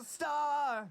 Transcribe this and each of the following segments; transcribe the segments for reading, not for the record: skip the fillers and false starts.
star.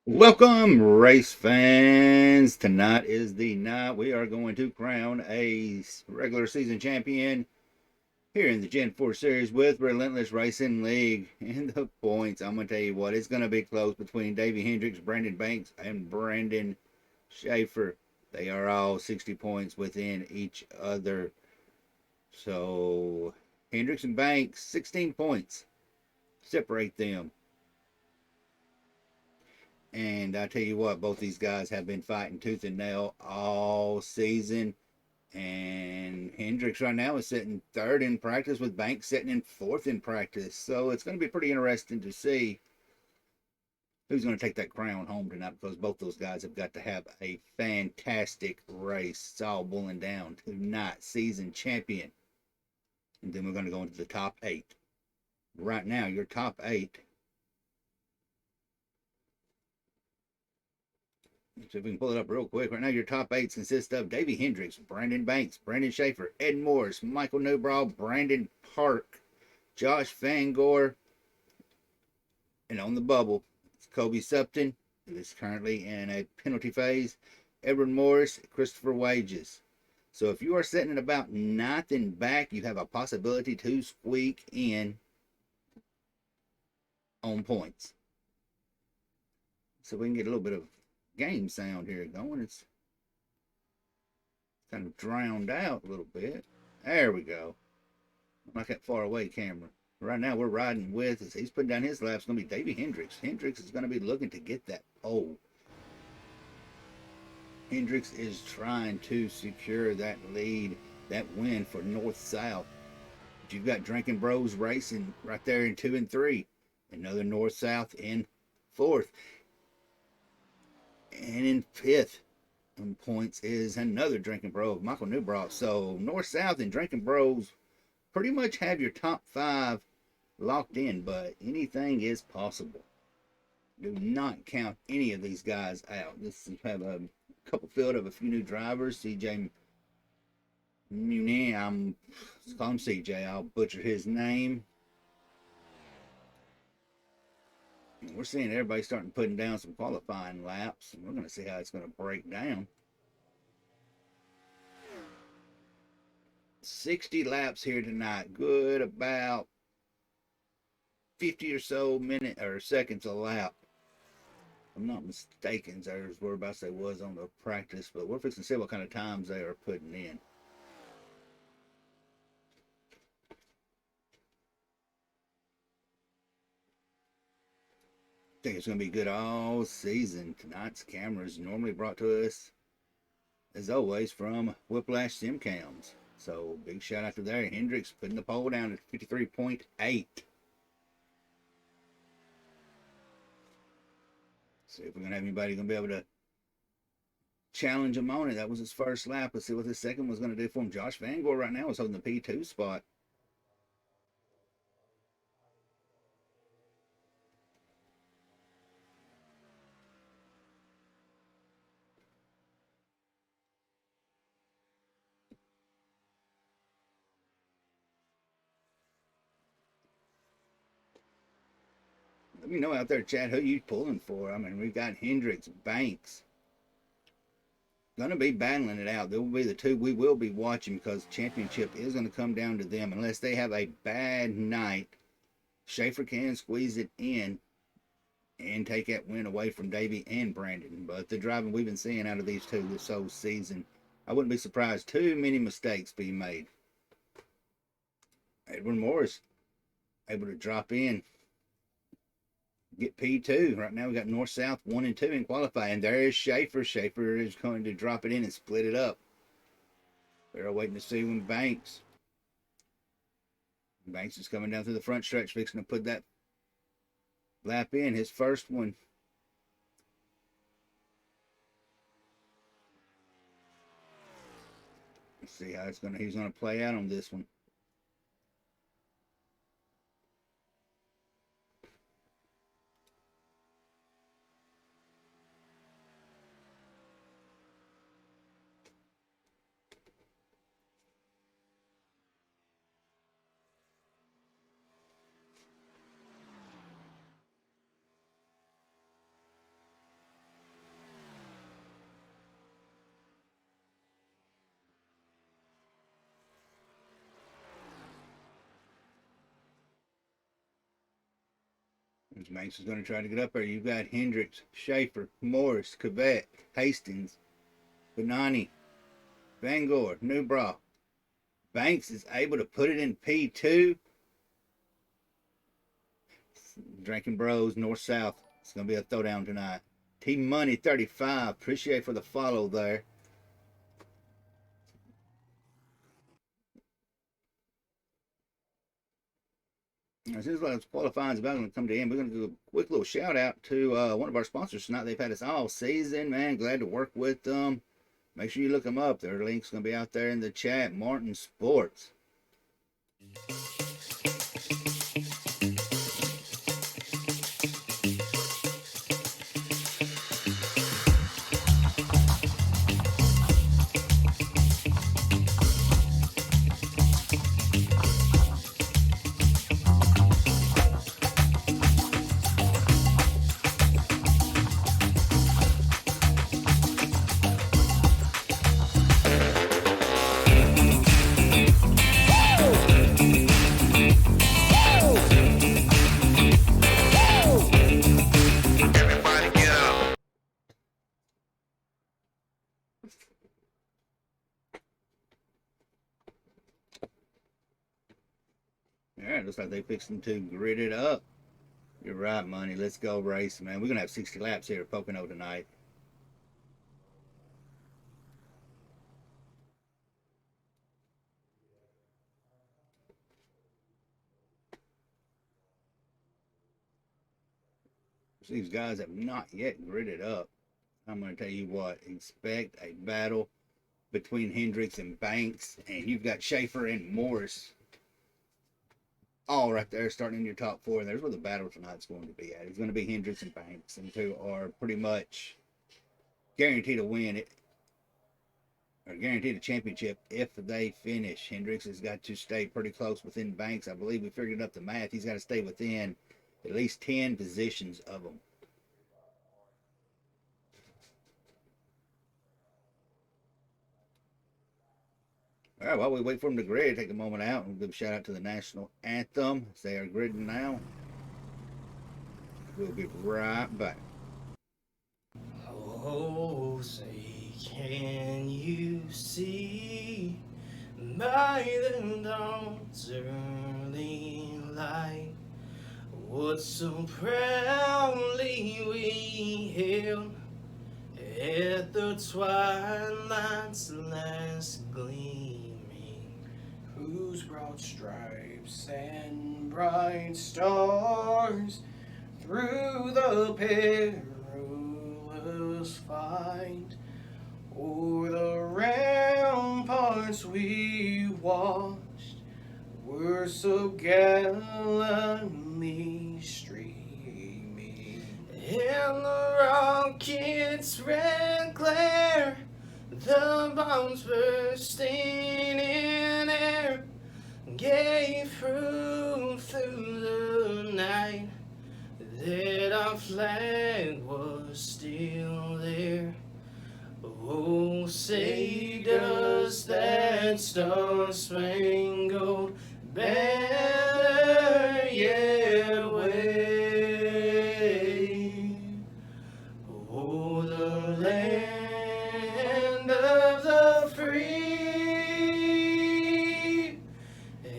Welcome, race fans. Tonight is the night we are going to crown a regular season champion here in the Gen 4 Series with Relentless Racing League. And the points, I'm going to tell you what, it's going to be close between Davey Hendricks, Brandon Banks, and Brandon Schaefer. They are all 60 points within each other. So, Hendricks and Banks, 16 points. Separate them. And I tell you what, both these guys have been fighting tooth and nail all season. And Hendricks right now is sitting third in practice, with Banks sitting in fourth in practice. So it's going to be pretty interesting to see who's going to take that crown home tonight, because both those guys have got to have a fantastic race. It's all boiling down tonight, season champion. And then we're going to go into the top 8. Right now, your top 8. So if we can pull it up real quick. Right now, your top 8 consist of Davey Hendricks, Brandon Banks, Brandon Schaefer, Ed Morris, Michael Newbraw, Brandon Park, Josh Fangor, and on the bubble, it's Kobe Supton, who is currently in a penalty phase, Edward Morris, Christopher Wages. So if you are sitting at about 9th and back, you have a possibility to squeak in on points. So we can get a little bit of game sound here going. It's kind of drowned out a little bit. There we go. Not that far away camera. Right now we're riding with, as he's putting down his lap, it's going to be Davey Hendricks. Hendricks is going to be looking to get that pole. Hendricks is trying to secure that lead, that win for North-South. But you've got Drinking Bros racing right there in 2 and 3. Another North-South in 4th. And in 5th on points is another Drinking Bro, Michael Newbraw. So North-South and Drinking Bros pretty much have your top 5 locked in, but anything is possible. Do not count any of these guys out. This have a couple field of a few new drivers. CJ Muni, let's call him CJ. I'll butcher his name. We're seeing everybody starting putting down some qualifying laps, and we're going to see how it's going to break down. 60 laps here tonight. Good about 50 or so minutes or seconds a lap. If I'm not mistaken, there's whereabouts they was on the practice, but we're fixing to see what kind of times they are putting in. I think it's going to be good all season. Tonight's camera is normally brought to us, as always, from Whiplash Sim Cams. So big shout out to there. Hendricks putting the pole down at 53.8. See if we're going to have anybody going to be able to challenge him on it. That was his first lap. Let's see what his second was going to do for him. Josh Van Gore right now is holding the P2 spot. Let me know out there, Chad, who you pulling for. I mean, we've got Hendricks, Banks. Going to be battling it out. There will be the two we will be watching because the championship is going to come down to them unless they have a bad night. Schaefer can squeeze it in and take that win away from Davey and Brandon. But the driving we've been seeing out of these two this whole season, I wouldn't be surprised too many mistakes being made. Edwin Morris able to drop in, get P2. Right now we got North-South 1 and 2 in qualifying. There is Schaefer. Schaefer is going to drop it in and split it up. They're waiting to see when Banks is coming down through the front stretch, fixing to put that lap in. His first one. Let's see how he's gonna play out on this one. Banks is going to try to get up there. You've got Hendricks, Schaefer, Morris, Cavett, Hastings, Benani, Van Gore, Newbrough. Banks is able to put it in P2. Drinking Bros, North-South. It's going to be a throwdown tonight. Team Money 35. Appreciate for the follow there. As soon as qualifying is about to come to end, we're going to do a quick little shout out to one of our sponsors tonight. They've had us all season, man. Glad to work with them. Make sure you look them up. Their link's going to be out there in the chat. Martin Sports. Alright, looks like they fixing to grid it up. You're right, Money. Let's go race, man. We're going to have 60 laps here at Pocono tonight. These guys have not yet gridded up. I'm going to tell you what, expect a battle between Hendricks and Banks, and you've got Schaefer and Morris all right there starting in your top four. And there's where the battle tonight's going to be at. It's going to be Hendricks and Banks, and two are pretty much guaranteed to win it, or guaranteed a championship if they finish. Hendricks has got to stay pretty close within Banks. I believe we figured up the math. He's got to stay within at least 10 positions of them. All right, while we wait for them to grid, take a moment out and give a shout out to the national anthem as they are gridding now. We'll be right back. Oh, say, can you see by the dawn's early light what so proudly we hailed at the twilight's last gleaming, whose broad stripes and bright stars through the perilous fight o'er the ramparts we watched were so gallantly streaming. and the rocket's red glare, the bombs bursting in air, gave proof through the night that our flag was still there. Oh, say does that star-spangled banner yet wave? Oh, the land of the free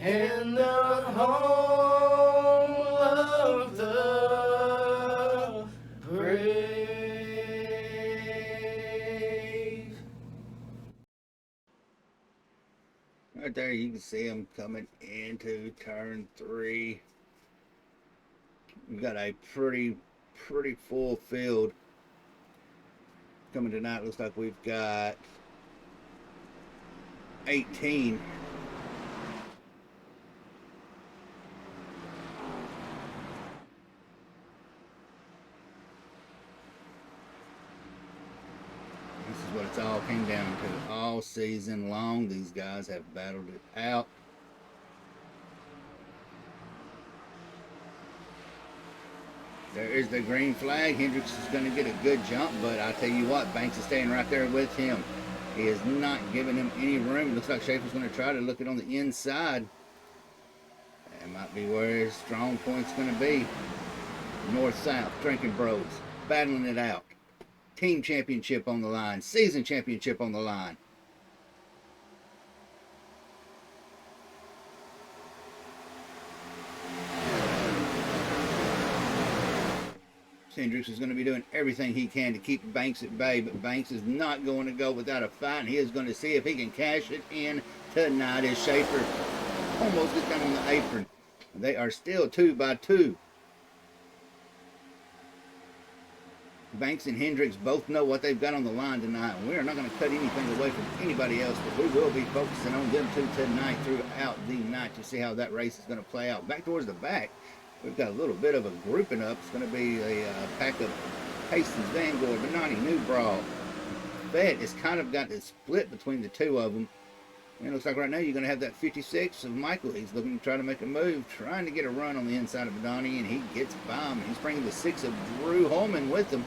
and the home of the brave. Right there, you can see them coming into turn 3. We've got a pretty full field coming tonight. Looks like we've got 18. This is what it's all came down to. All season long, these guys have battled it out. There is the green flag. Hendricks is going to get a good jump, but I tell you what, Banks is staying right there with him. He is not giving him any room. It looks like Schaefer's going to try to look it on the inside. That might be where his strong point's going to be. North-South, drinking bros, battling it out. Team championship on the line. Season championship on the line. Hendricks is going to be doing everything he can to keep Banks at bay, but Banks is not going to go without a fight, and he is going to see if he can cash it in tonight as Schaefer almost gets down on the apron. They are still 2 by 2. Banks and Hendricks both know what they've got on the line tonight. We are not going to cut anything away from anybody else, but we will be focusing on them two tonight throughout the night to see how that race is going to play out. Back towards the back, we've got a little bit of a grouping up. It's going to be a pack of Hastings, Vanguard, Benani, New Brawl. Fed has kind of got this split between the two of them. And it looks like right now you're going to have that 56 of Michael. He's looking to try to make a move, trying to get a run on the inside of Benani, and he gets by him. He's bringing the 6 of Drew Holman with him.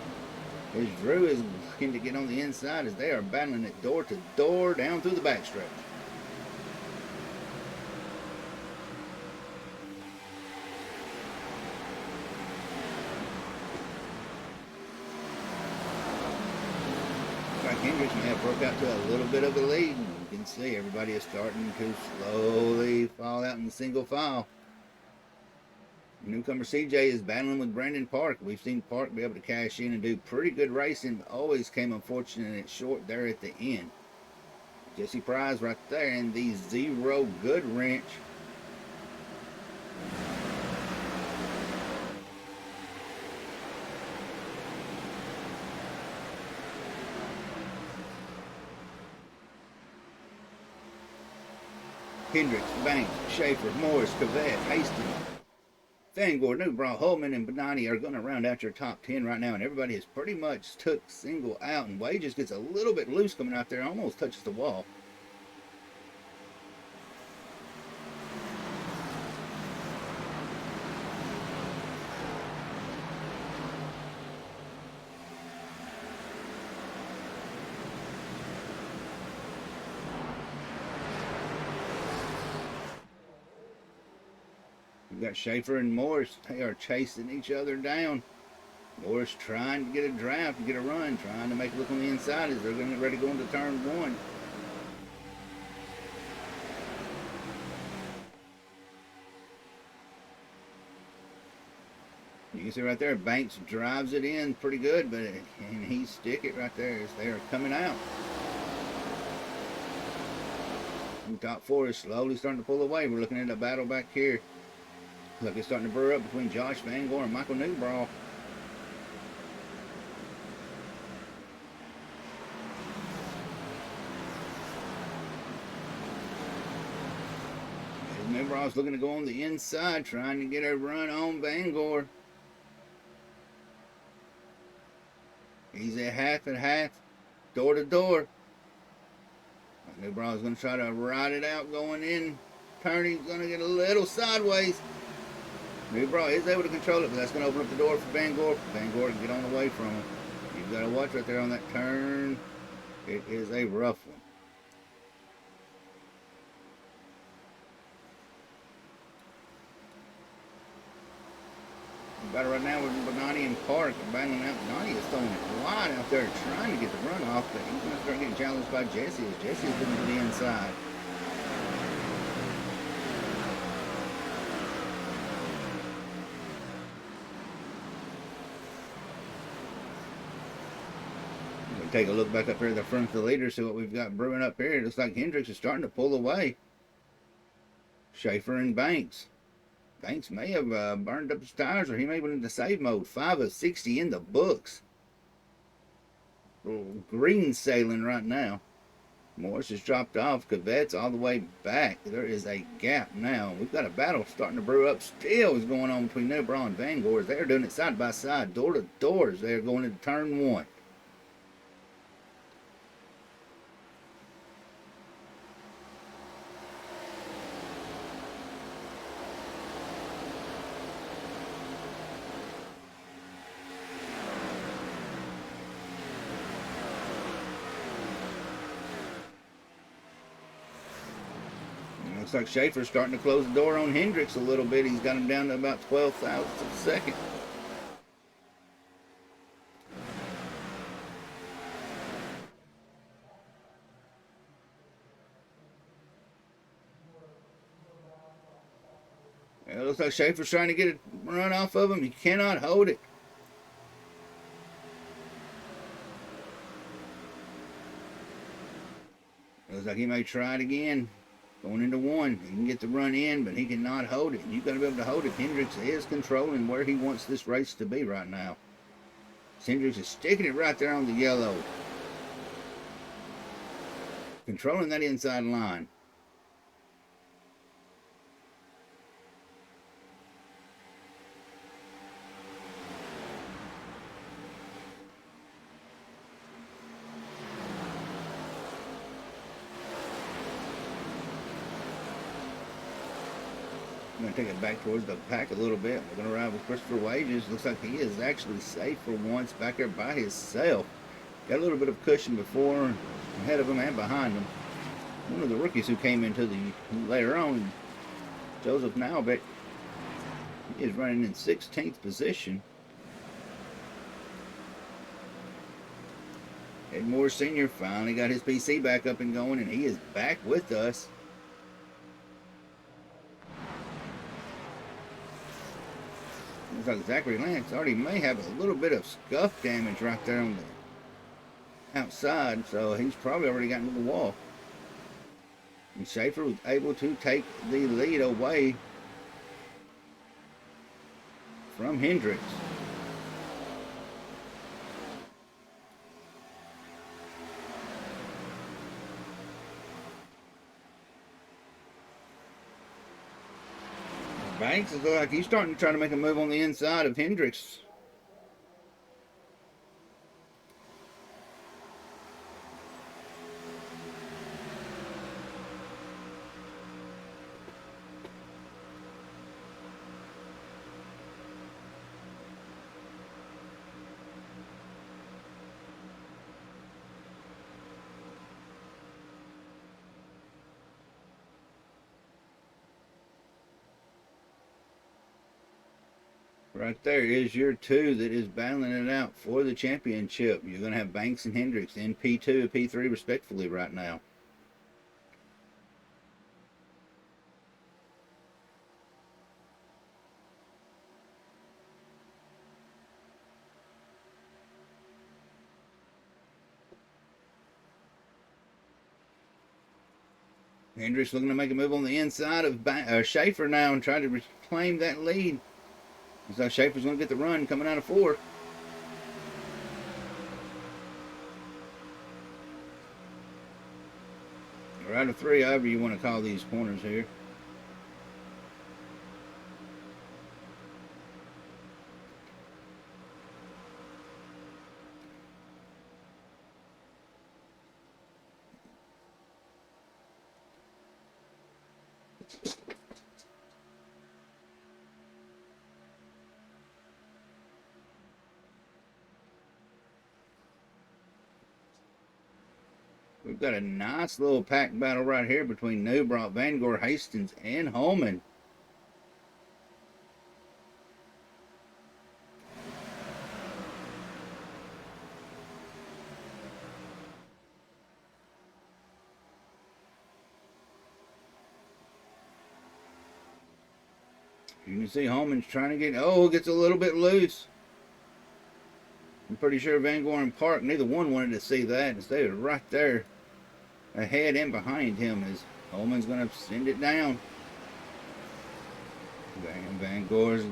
As Drew is looking to get on the inside as they are battling it door to door down through the backstretch. Hendricks may have broke out to a little bit of a lead. And you can see everybody is starting to slowly fall out in single file. Newcomer CJ is battling with Brandon Park. We've seen Park be able to cash in and do pretty good racing, but always came unfortunate short there at the end. Jesse Prize right there in the 0 good wrench. Hendricks, Banks, Schaefer, Morris, Cavett, Hastings, Vanguard, Newbrow, Holman, and Benani are going to round out your top 10 right now, and everybody has pretty much took single out, and Wade just gets a little bit loose coming out there, almost touches the wall. We've got Schaefer and Morris. They are chasing each other down. Morris trying to get a draft, get a run, trying to make it look on the inside as they're going to get ready to go into turn one. You can see right there, Banks drives it in pretty good, and he stick it right there as they are coming out. And top four is slowly starting to pull away. We're looking at a battle back here. Look, it's starting to brew up between Josh Van Gore and Michael Newbraw. Newbraw's looking to go on the inside, trying to get a run on Van Gore. He's at half and half, door to door. Newbraw's going to try to ride it out going in. He's going to get a little sideways. Newbraw is able to control it, but that's going to open up the door for Van Gore. Van Gore can get on away from him. You've got to watch right there on that turn. It is a rough one. Battle right now with Bonatti and Park battling out. Bonatti is throwing it wide out there trying to get the run off, but he's going to start getting challenged by Jesse as Jesse is looking to the inside. We'll take a look back up here at the front of the leader, see what we've got brewing up here. It looks like Hendricks is starting to pull away. Schaefer and Banks. Banks may have burned up his tires, or he may have been into save mode. 5 of 60 in the books. Green sailing right now. Morris has dropped off. Cavette's all the way back. There is a gap now. We've got a battle starting to brew up. Still is going on between Newbraw and Van Gore. They're doing it side by side, door to doors. They're going into turn one. Looks like Schaefer's starting to close the door on Hendricks a little bit. He's got him down to about 12 thousandths of a second. It looks like Schaefer's trying to get a run off of him. He cannot hold it. Looks like he may try it again. Going into one, he can get the run in, but he cannot hold it. You've got to be able to hold it. Hendricks is controlling where he wants this race to be right now. Hendricks is sticking it right there on the yellow. Controlling that inside line. I'm going to take it back towards the pack a little bit. We're going to ride with Christopher Wages. Looks like he is actually safe for once back there by himself. Got a little bit of cushion before, ahead of him and behind him. One of the rookies who came into the later on, Joseph Nalbeck, he is running in 16th position. Ed Moore Sr. finally got his PC back up and going, and he is back with us. Looks like Zachary Lance already may have a little bit of scuff damage right there on the outside, so he's probably already gotten to the wall. And Schaefer was able to take the lead away from Hendricks. Banks is like he's starting to try to make a move on the inside of Hendricks. Right there is your two that is battling it out for the championship. You're going to have Banks and Hendricks in P2 and P3 respectively right now. Hendricks looking to make a move on the inside of Schaefer now and try to reclaim that lead. Looks like Schaefer's going to get the run coming out of 4. Or out of 3, however you want to call these corners here. We've got a nice little pack battle right here between Newbrock, Vanguard, Hastings, and Holman. You can see Holman's trying to get, gets a little bit loose. I'm pretty sure Vanguard and Park, neither one wanted to see that. They were right there ahead and behind him as Holman's going to send it down. Vanguard's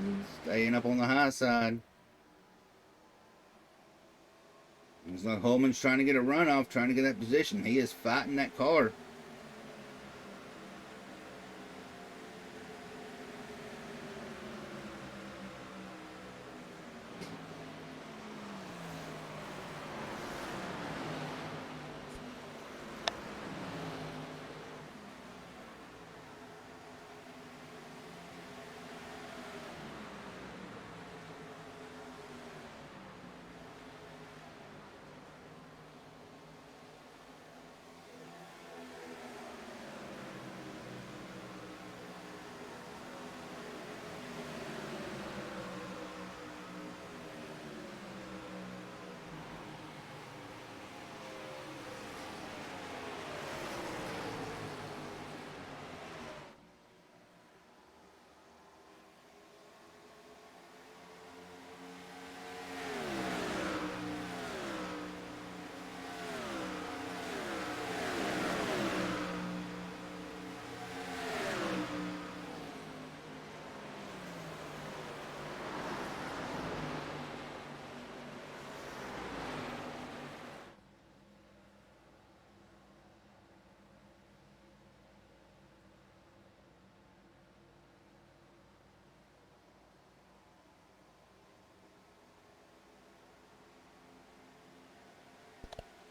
staying up on the high side. Looks like Holman's trying to get a runoff, trying to get that position. He is fighting that car.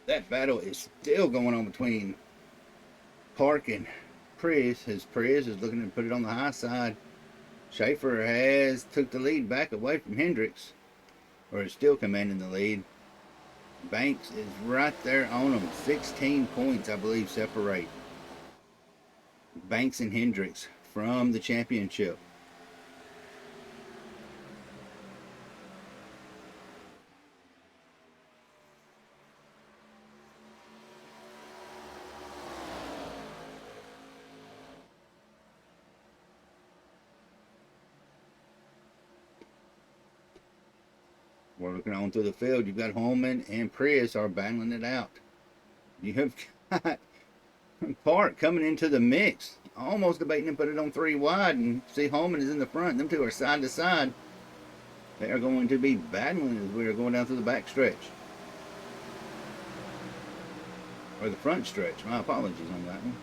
That battle is still going on between Park and Prius, as Prius is looking to put it on the high side. Schaefer has took the lead back away from Hendricks, or is still commanding the lead. Banks is right there on him. 16 points, I believe, separate Banks and Hendricks from the championship. We're looking on through the field. You've got Holman and Prius are battling it out. You have got Park coming into the mix, almost debating to put it on 3 wide, and see Holman is in the front. Them two are side to side. They are going to be battling as we are going down through the back stretch. Or the front stretch. My apologies on that one.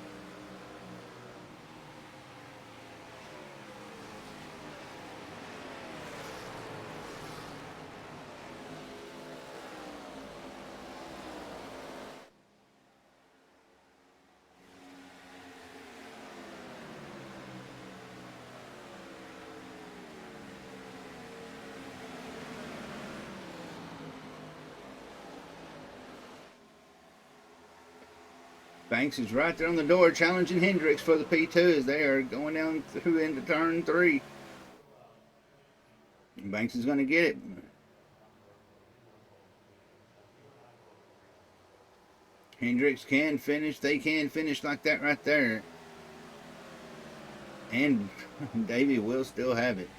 Banks is right there on the door challenging Hendricks for the P2 as they are going down through into turn 3. Banks is going to get it. Hendricks can finish. They can finish like that right there. And Davey will still have it.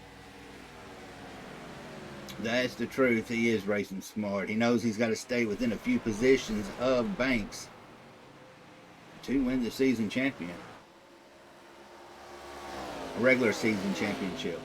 That's the truth. He is racing smart. He knows he's got to stay within a few positions of Banks to win the season champion. A regular season championship.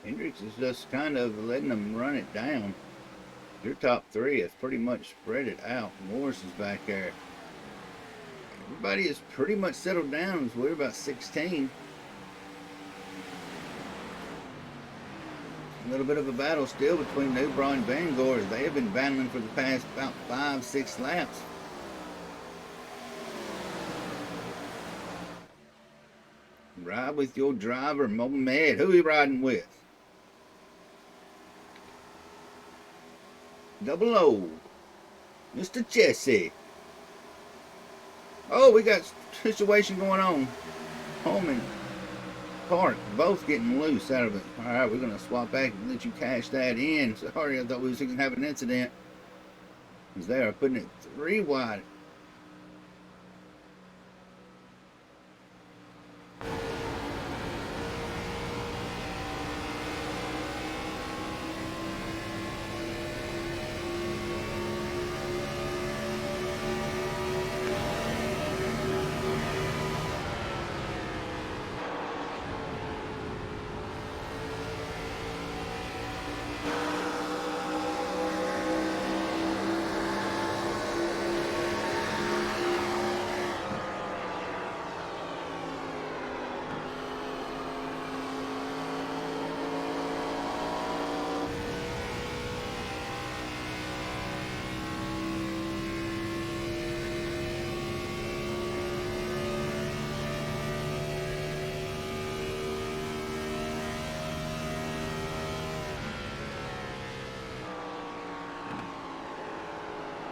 Hendricks is just kind of letting them run it down. Your top three has pretty much spread it out. Morris is back there. Everybody is pretty much settled down. We're about 16. A little bit of a battle still between Newbron and Vanguard. They have been battling for the past about 5-6 laps. Ride with your driver, Mohamed. Who are you riding with? Double O. Mr. Jesse. Oh, we got a situation going on. Home and Park both getting loose out of it. Alright, we're going to swap back and let you cash that in. Sorry, I thought we was going to have an incident. Because they are putting it 3 wide.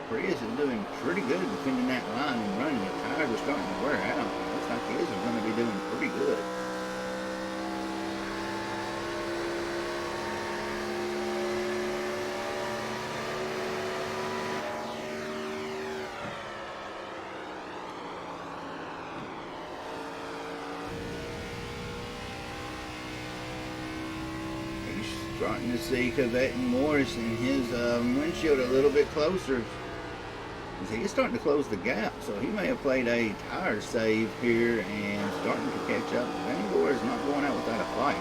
Prius is doing pretty good defending that line and running. The tires are starting to wear out. Looks like his is going to be doing pretty good. He's starting to see Cavett and Morris in his windshield a little bit closer. He's starting to close the gap, so he may have played a tire save here and starting to catch up. Vanguard is not going out without a fight.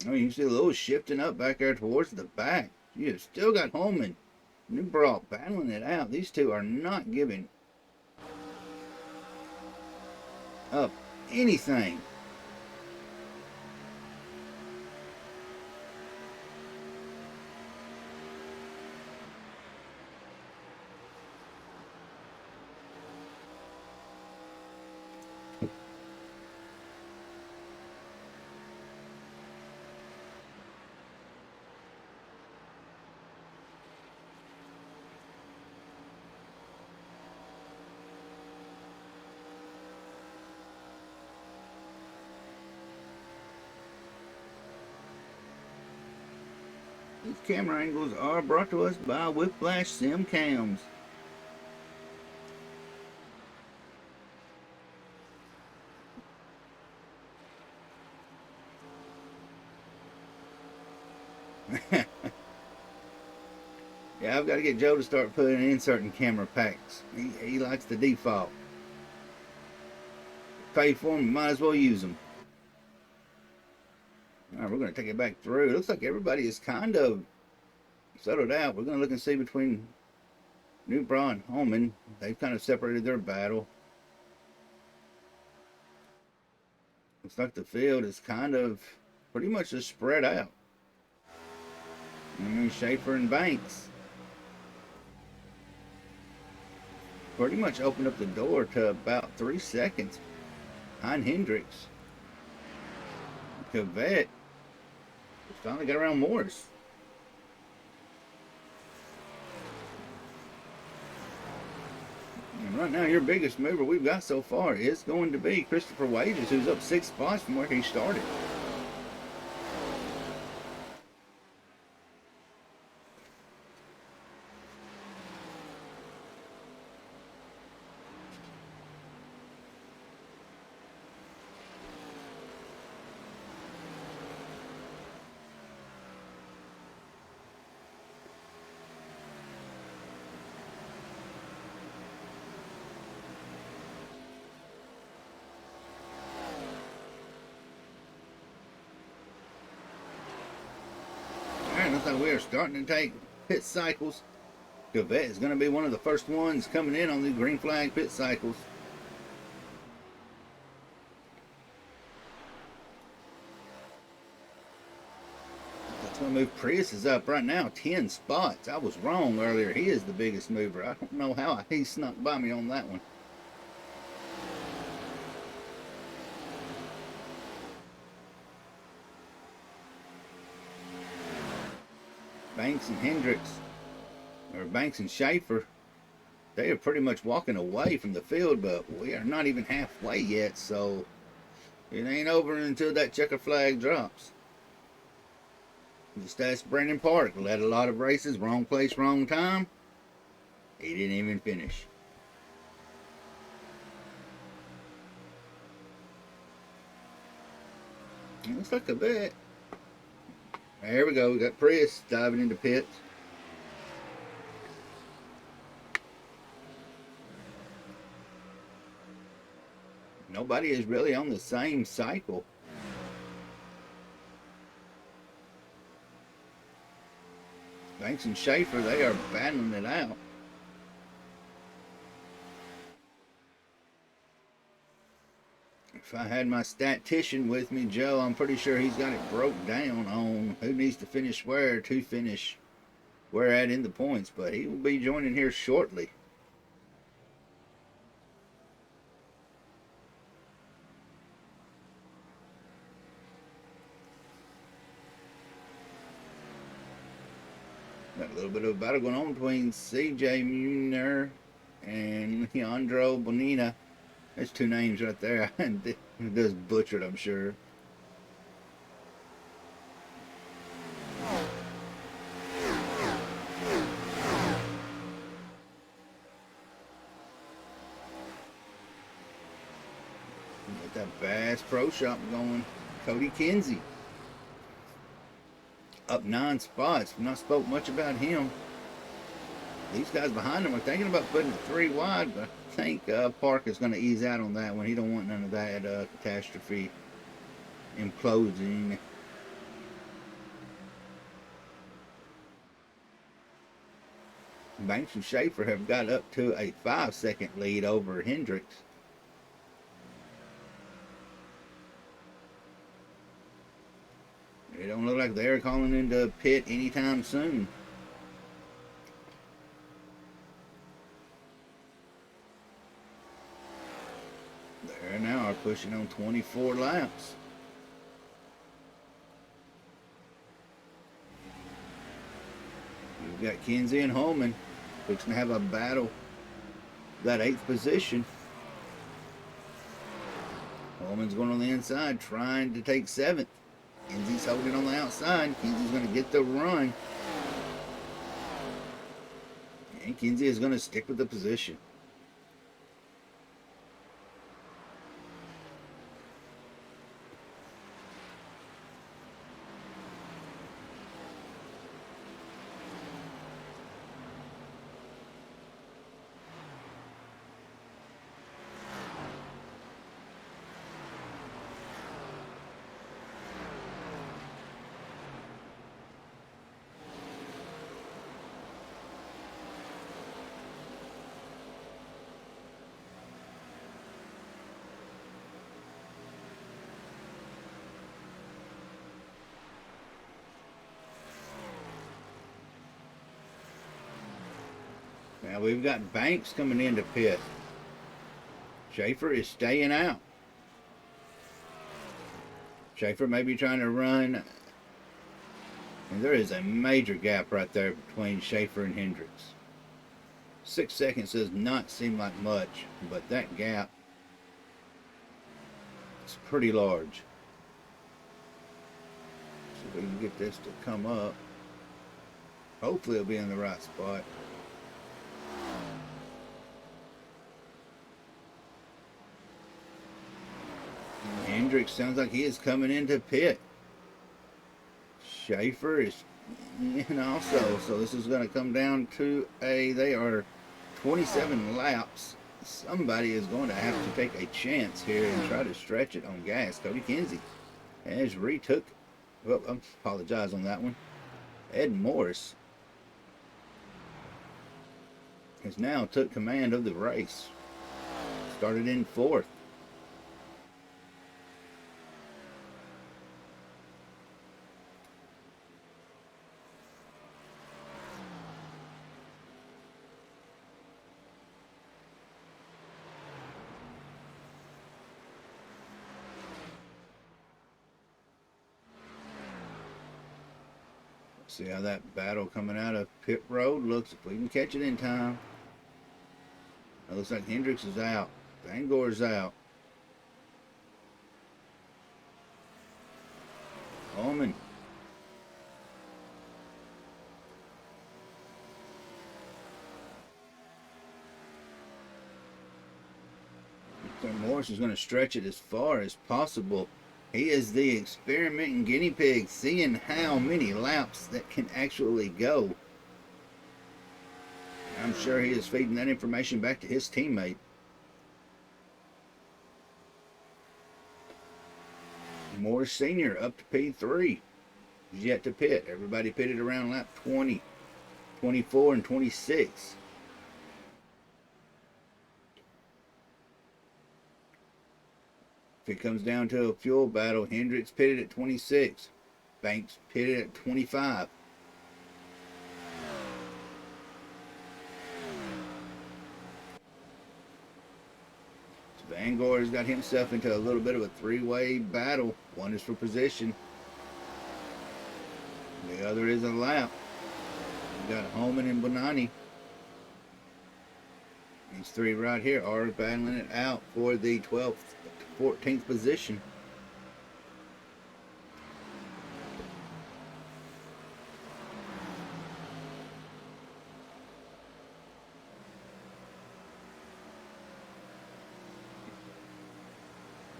Oh, you can see a little shifting up back there towards the back. You have still got Holman. Newbron battling it out. These two are not giving up anything. These camera angles are brought to us by Whiplash Sim Cams. Yeah, I've got to get Joe to start putting inserting camera packs. He likes the default. Pay for them, might as well use them. All right, we're going to take it back through. It looks like everybody is kind of settled out. We're going to look and see between New Bra and Holman. They've kind of separated their battle. Looks like the field is kind of pretty much just spread out. Schaefer and Banks pretty much opened up the door to about 3 seconds behind Hendricks. Cavett finally got around Morris. And right now, your biggest mover we've got so far is going to be Christopher Wages, who's up 6 spots from where he started. Looks like we are starting to take pit cycles. Cavett is going to be one of the first ones coming in on the green flag pit cycles. That's going to move Prius is up right now 10 spots. I was wrong earlier. He is the biggest mover. I don't know how he snuck by me on that one. Banks and Hendricks, or Banks and Schaefer, they are pretty much walking away from the field, but we are not even halfway yet, so it ain't over until that checker flag drops. Just ask Brandon Park, led a lot of races, wrong place, wrong time. He didn't even finish. Looks like a bit. There we go. We got Prius diving into pits. Nobody is really on the same cycle. Banks and Schaefer, they are battling it out. If I had my statistician with me, Joe, I'm pretty sure he's got it broke down on who needs to finish where to finish where at in the points, but he will be joining here shortly. Got a little bit of a battle going on between CJ Muner and Leandro Bonina. There's 2 names right there. It does butchered, I'm sure. Got that Bass Pro Shop going. Cody Kinsey. Up 9 spots. We've not spoke much about him. These guys behind him are thinking about putting it 3 wide, but I think Park is going to ease out on that one. He don't want none of that catastrophe imploding. Banks and Schaefer have got up to a 5-second lead over Hendricks. It don't look like they're calling into pit anytime soon. They now are pushing on 24 laps. We've got Kinsey and Holman fixing to have a battle. That 8th position. Holman's going on the inside trying to take 7th. Kinsey's holding on the outside. Kinsey's going to get the run. And Kinsey is going to stick with the position. Now we've got Banks coming into pit. Schaefer is staying out. Schaefer may be trying to run. And there is a major gap right there between Schaefer and Hendricks. 6 seconds does not seem like much, but that gap is pretty large. See if we can get this to come up. Hopefully it'll be in the right spot. Hendricks sounds like he is coming into pit. Schaefer is in also, so this is going to come down to they are 27 laps. Somebody is going to have to take a chance here and try to stretch it on gas. Cody Kinsey has retook, well, I apologize on that one. Ed Morris has now took command of the race. Started in 4th. See how that battle coming out of pit road looks, if we can catch it in time. It looks like Hendricks is out. Van Gore's out. Holman. Morris is going to stretch it as far as possible. He is the experimenting guinea pig, seeing how many laps that can actually go. I'm sure he is feeding that information back to his teammate. Morris Sr. up to P3. He's yet to pit. Everybody pitted around lap 20, 24, and 26. If it comes down to a fuel battle, Hendricks pitted at 26. Banks pitted at 25. So Van Gore has got himself into a little bit of a three-way battle. One is for position. The other is a lap. We've got Holman and Bonani. These three right here are battling it out for the 12th, 14th position.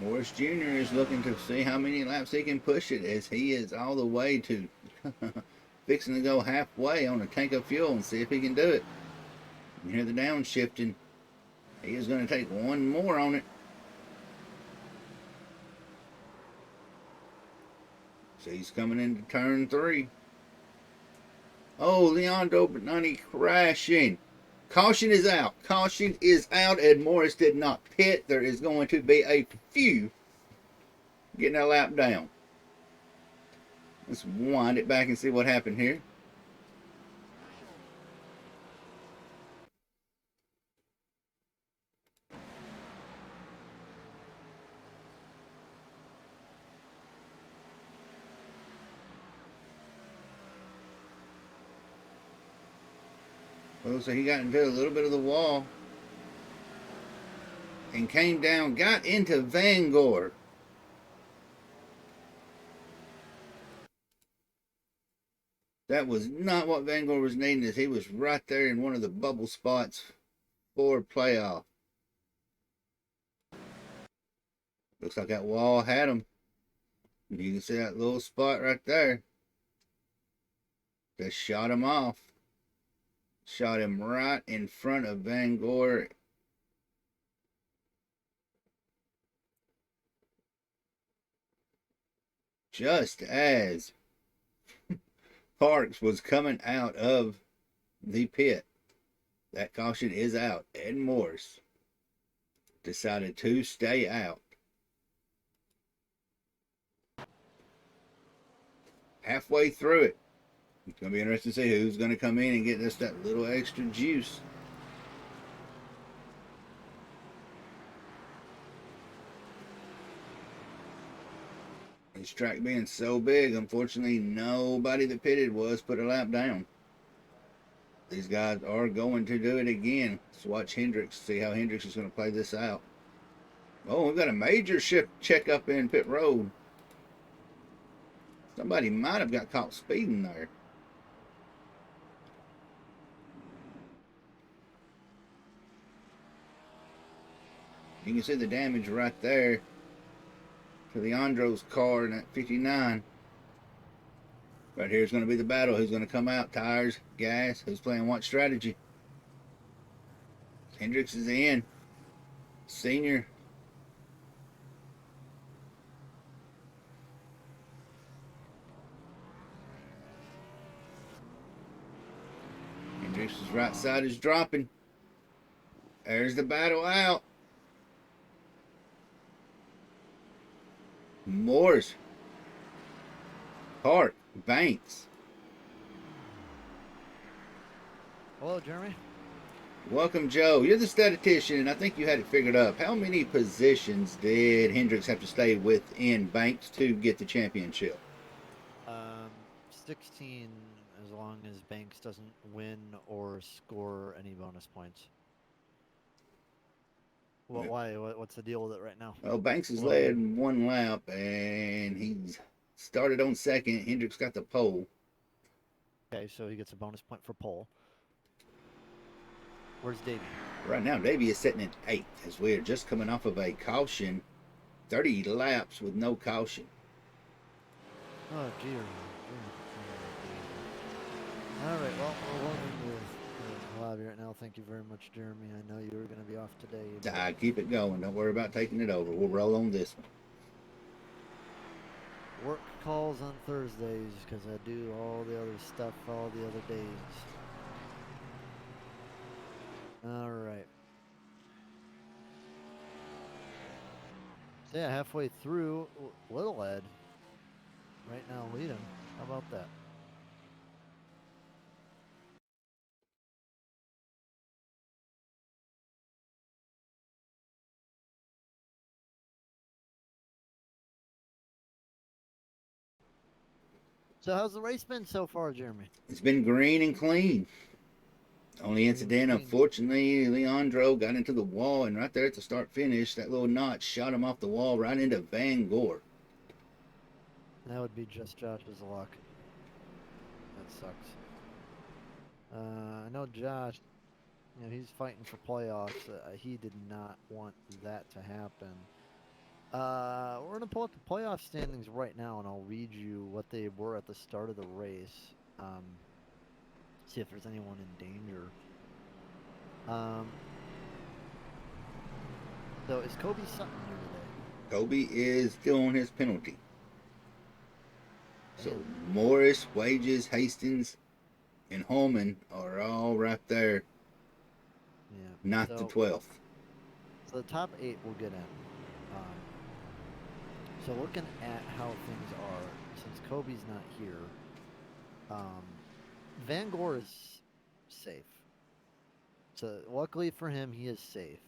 Morris Jr. is looking to see how many laps he can push it, as he is all the way to fixing to go halfway on a tank of fuel and see if he can do it. You hear the downshifting. He is going to take one more on it. So he's coming into turn 3. Oh, Leandro Bonani crashing. Caution is out. Caution is out. Ed Morris did not pit. There is going to be a few getting a lap down. Let's wind it back and see what happened here. Well, so he got into a little bit of the wall and came down, got into Van Gore. That was not what Van Gore was needing, as he was right there in one of the bubble spots for playoff. Looks like that wall had him. You can see that little spot right there. That shot him off. Shot him right in front of Van Gore. Just as Parks was coming out of the pit. That caution is out. Ed Morris decided to stay out. Halfway through it. It's going to be interesting to see who's going to come in and get us that little extra juice. This track being so big, unfortunately, nobody that pitted was put a lap down. These guys are going to do it again. Let's watch Hendricks, see how Hendricks is going to play this out. Oh, we've got a major shift check up in pit road. Somebody might have got caught speeding there. You can see the damage right there to Leandro's car in that 59. Right here is going to be the battle. Who's going to come out? Tires, gas. Who's playing what strategy? Hendricks is in. Senior. Hendricks' right side is dropping. There's the battle out. Morris. Hart. Banks. Hello, Jeremy. Welcome, Joe. You're the statistician, and I think you had it figured up. How many positions did Hendricks have to stay within Banks to get the championship? 16, as long as Banks doesn't win or score any bonus points. What? Why? What's the deal with it right now? Well, Banks has led one lap, and he's started on second. Hendricks got the pole. Okay, so he gets a bonus point for pole. Where's Davey? Right now, Davey is sitting in 8th, as we're just coming off of a caution. 30 laps with no caution. Oh, dear. All right, well, we're going into the lobby right now. Thank you very much, Jeremy. I know you were going to be off today. Keep it going. Don't worry about taking it over. We'll roll on this one. Work calls on Thursdays because I do all the other stuff all the other days. All right. So yeah, halfway through, Little Ed right now leading. How about that? So how's the race been so far, Jeremy? It's been green and clean. Only incident, unfortunately, Leandro got into the wall, and right there at the start finish, that little notch shot him off the wall right into Van Gore. That would be just Josh's luck. That sucks. I know Josh, you know, he's fighting for playoffs. He did not want that to happen. We're going to pull up the playoff standings right now, and I'll read you what they were at the start of the race. See if there's anyone in danger. So is Kobe Sutton here today? Kobe is still on his penalty. So Morris, Wages, Hastings, and Holman are all right there. Yeah. 9th to 12th. So the top 8 will get in. So looking at how things are, since Kobe's not here, Van Gore is safe. So luckily for him, he is safe.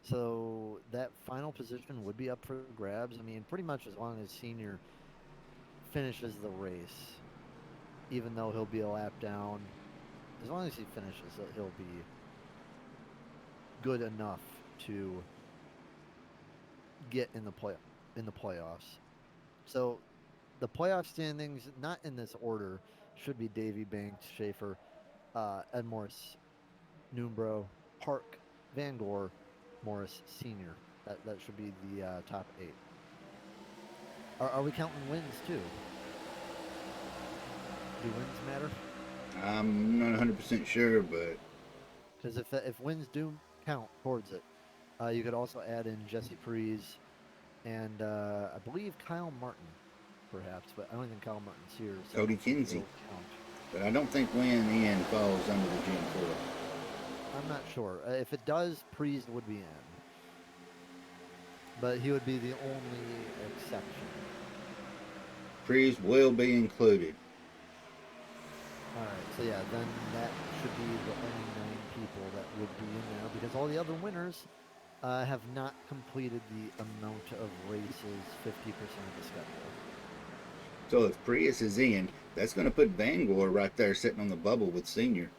So that final position would be up for grabs. I mean, pretty much as long as Senior finishes the race, even though he'll be a lap down, as long as he finishes, he'll be good enough to get in the playoffs. So the playoff standings, not in this order, should be Davy, Banks, Schaefer, Ed Morris, Noombro, Park, Van Gore, Morris Senior. That should be the top 8. Are we counting wins too? Do wins matter? I'm not 100% sure, but Because if wins do count towards it, you could also add in Jesse Freeze and I believe Kyle Martin, perhaps, but I don't think Kyle Martin's here, so I Cody don't think Kinsey. it'll count. But I don't think Win in falls under the Gen 4. I'm not sure. If it does, Priest would be in. But he would be the only exception. Freeze will be included. Alright, so yeah, then that should be the only 9 people that would be in there because all the other winners have not completed the amount of races, 50% of the schedule. So if Prius is in, that's going to put Bangor right there sitting on the bubble with Senior.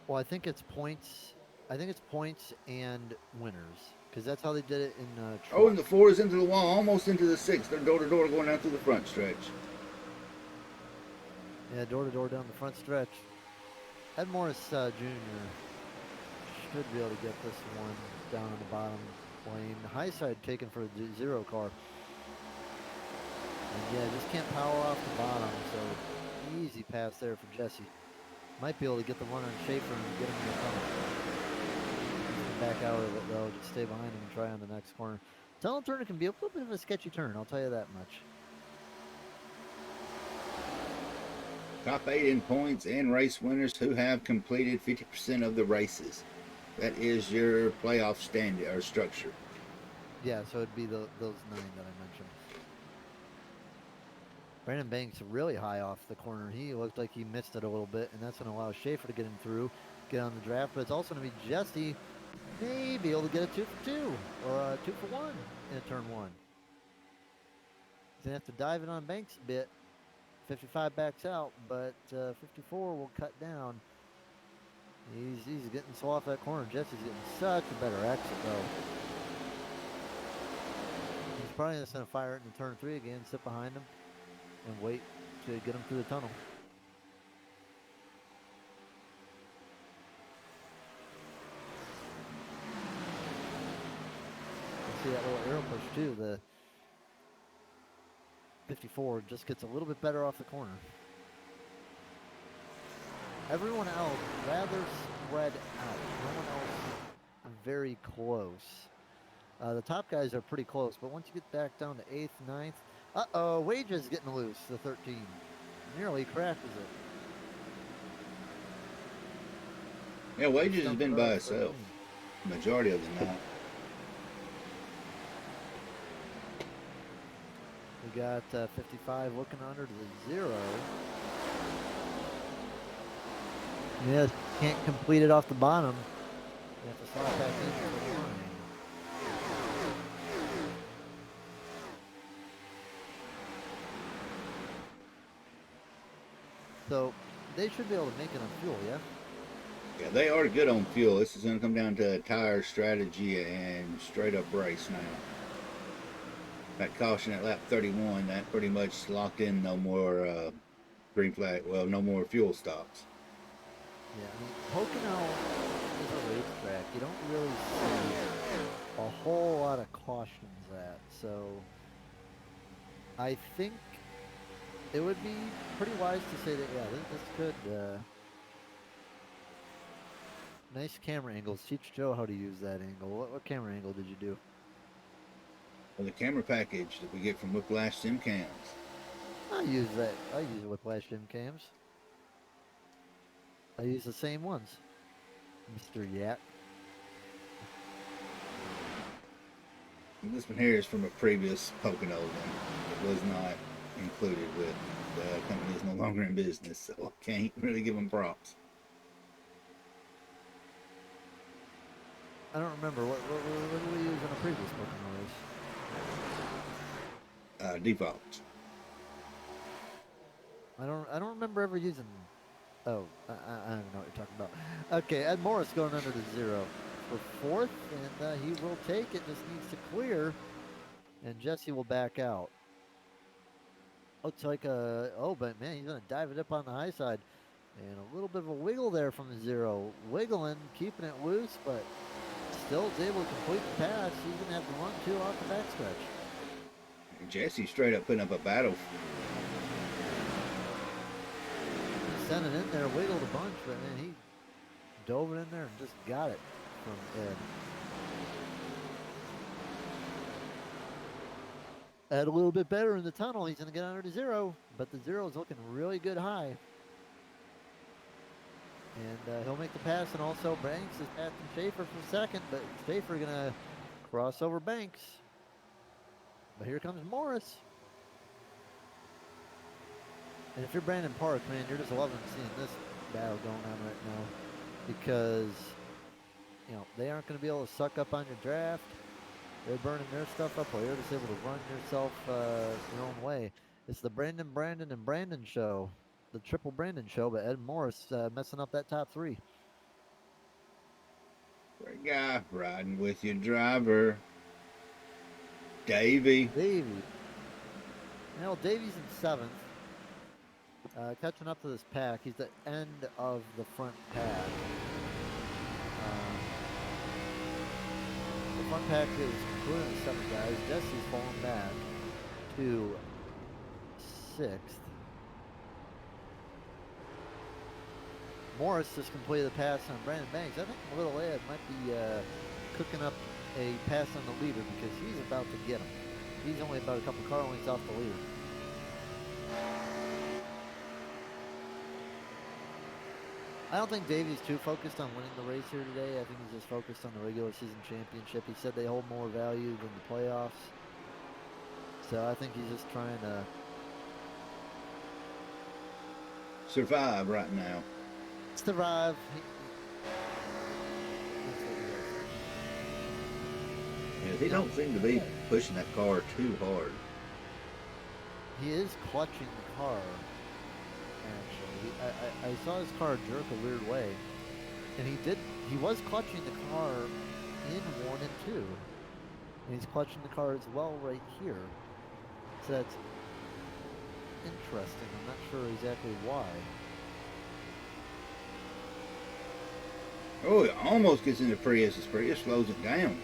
Well, I think it's points. I think it's points and winners because that's how they did it in. Oh, and the 4 is into the wall, almost into the 6. They're door to door going down through the front stretch. Yeah, door to door down the front stretch. Ed Morris Jr. should be able to get this one down on the bottom lane. High side taken for the 0 car. And yeah, just can't power off the bottom, so easy pass there for Jesse. Might be able to get the run on Schaefer and get him in the tunnel. Back out of it though, just stay behind him and try on the next corner. Tunnel turn can be a little bit of a sketchy turn, I'll tell you that much. Top 8 in points and race winners who have completed 50% of the races. That is your playoff standard or structure. Yeah, so it'd be those 9 that I mentioned. Brandon Banks really high off the corner. He looked like he missed it a little bit, and that's going to allow Schaefer to get him through, get on the draft. But it's also going to be Jesse maybe able to get a 2 for 2 or a 2 for 1 in turn 1. He's going to have to dive it on Banks a bit. 55 backs out, but 54 will cut down. He's getting so off that corner. Jesse's getting such a better exit, though. He's probably just going to fire it into turn 3 again, sit behind him, and wait to get him through the tunnel. You see that little arrow push, too. The 54 just gets a little bit better off the corner. Everyone else rather spread out. No one else very close. The top guys are pretty close, but once you get back down to 8th, 9th, uh-oh, Wages getting loose, the 13. Nearly crashes it. Yeah, Wages has been by himself majority of the night. We got 55 looking under to the 0. Yes, can't complete it off the bottom. You have to slot back into the line. So they should be able to make it on fuel, yeah? Yeah, they are good on fuel. This is going to come down to tire strategy and straight up race now. That caution at lap 31, that pretty much locked in no more green flag, well, no more fuel stops. Yeah, I mean, Pocono is a racetrack. You don't really see a whole lot of cautions at, so I think it would be pretty wise to say that, yeah, this could, nice camera angles. Teach Joe how to use that angle. What camera angle did you do? Well, the camera package that we get from Whiplash Sim Cams. I use that. I use Whiplash Gym Cams. I use the same ones, Mr. Yak. This one here is from a previous Pocono one. It was not included with the company is no longer in business, so I can't really give them props. I don't remember what did we use in a previous Pocono race. Default. I don't remember ever using. Oh, I don't know what you're talking about. Okay, Ed Morris going under to 0 for 4th, and he will take it. Just needs to clear, and Jesse will back out. Looks like but man, he's gonna dive it up on the high side, and a little bit of a wiggle there from the zero, wiggling, keeping it loose, but still is able to complete the pass. He's gonna have to run two off the backstretch. Jesse straight up putting up a battle. He sent it in there, wiggled a bunch, but man, he dove it in there and just got it from Ed. Ed a little bit better in the tunnel. He's gonna get under the zero, but the zero is looking really good high. And he'll make the pass, and also Banks is passing Schaefer for second, but Schaefer gonna cross over Banks. But here comes Morris. And if you're Brandon Park, man, you're just loving seeing this battle going on right now, because they aren't going to be able to suck up on your draft. They're burning their stuff up while you're just able to run yourself your own way. It's the Brandon, and Brandon show, the triple Brandon show, but Ed Morris messing up that top three. Great guy riding with your driver, Davey. Davy's in seventh. Catching up to this pack. He's the end of the front pack. The front pack is including the 7 guys. Jesse's falling back to 6th. Morris just completed the pass on Brandon Banks. I think Little Ed might be cooking up a pass on the leader, because he's about to get him. He's only about a couple car lengths off the leader. I don't think Davey's too focused on winning the race here today. I think he's just focused on the regular season championship. He said they hold more value than the playoffs. So I think he's just trying to survive right now. Survive. He don't seem to be pushing that car too hard. He is clutching the car. Actually, I saw his car jerk a weird way, and he was clutching the car in 1 and 2, and he's clutching the car as well right here. So that's interesting. I'm not sure exactly why. Oh, it almost gets into Prius. Prius slows it down.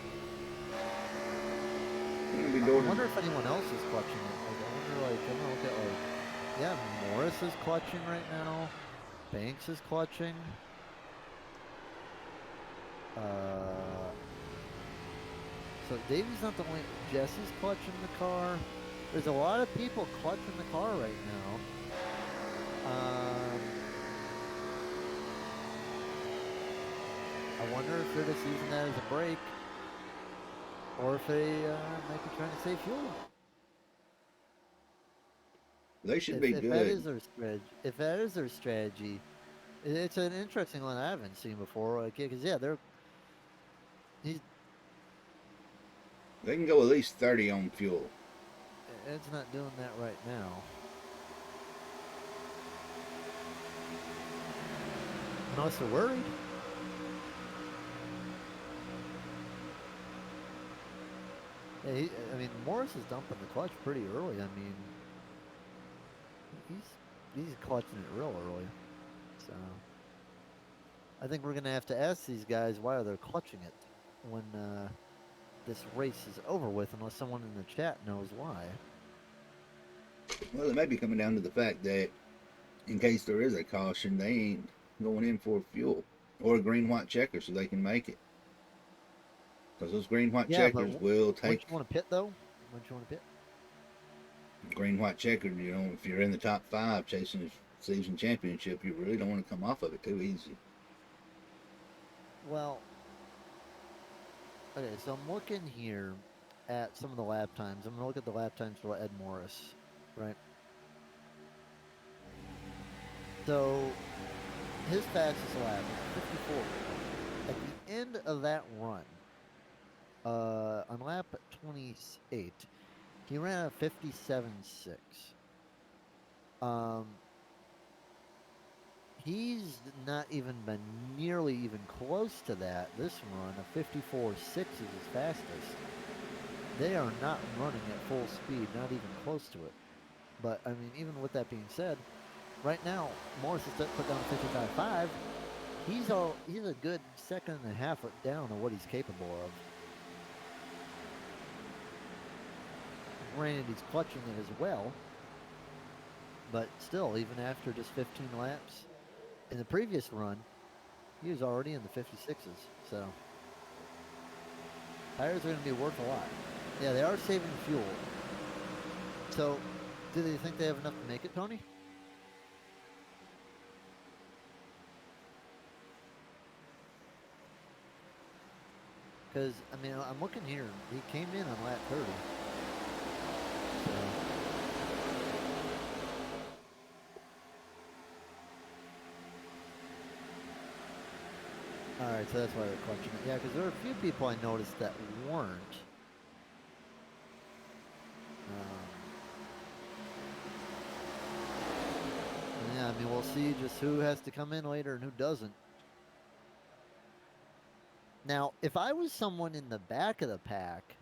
I wonder if anyone else is clutching it. I'm gonna look at yeah, Morris is clutching right now. Banks is clutching. So Davey's not the only. Jesse's clutching the car. There's a lot of people clutching the car right now. I wonder if they're just using that as a break, or if they might be trying to save fuel. They should be good. If that is their strategy, it's an interesting one I haven't seen before. Like, because they can go at least 30 on fuel. Ed's not doing that right now. Unless they're worried. Yeah, Morris is dumping the clutch pretty early. He's clutching it real early. So I think we're gonna have to ask these guys why they're clutching it when this race is over with, unless someone in the chat knows why. Well, it may be coming down to the fact that in case there is a caution, they ain't going in for fuel or a green-white checker so they can make it. Because those green-white checkers will take... Wouldn't you want to pit, though? Wouldn't you want to pit? Green-white checker, if you're in the top 5 chasing a season championship, you really don't want to come off of it too easy. Well, okay, so I'm looking here at some of the lap times. I'm going to look at the lap times for Ed Morris, right? So his fastest lap is 54. At the end of that run, on lap 28, he ran a 57.6. He's not even been nearly even close to that this run. A 54.6 is his fastest. They are not running at full speed, not even close to it. But I mean, even with that being said, right now Morris is put down 55.5. He's a good second and a half down on what he's capable of. Granted, he's clutching it as well, but still, even after just 15 laps in the previous run, he was already in the 56s. So tires are going to be worth a lot. Yeah, they are saving fuel. So, do they think they have enough to make it, Tony? Because I mean, I'm looking here. He came in on lap 30. So. All right, so that's why they're clutching it. Yeah, because there are a few people I noticed that weren't. Yeah, I mean, we'll see just who has to come in later and who doesn't. Now, if I was someone in the back of the pack,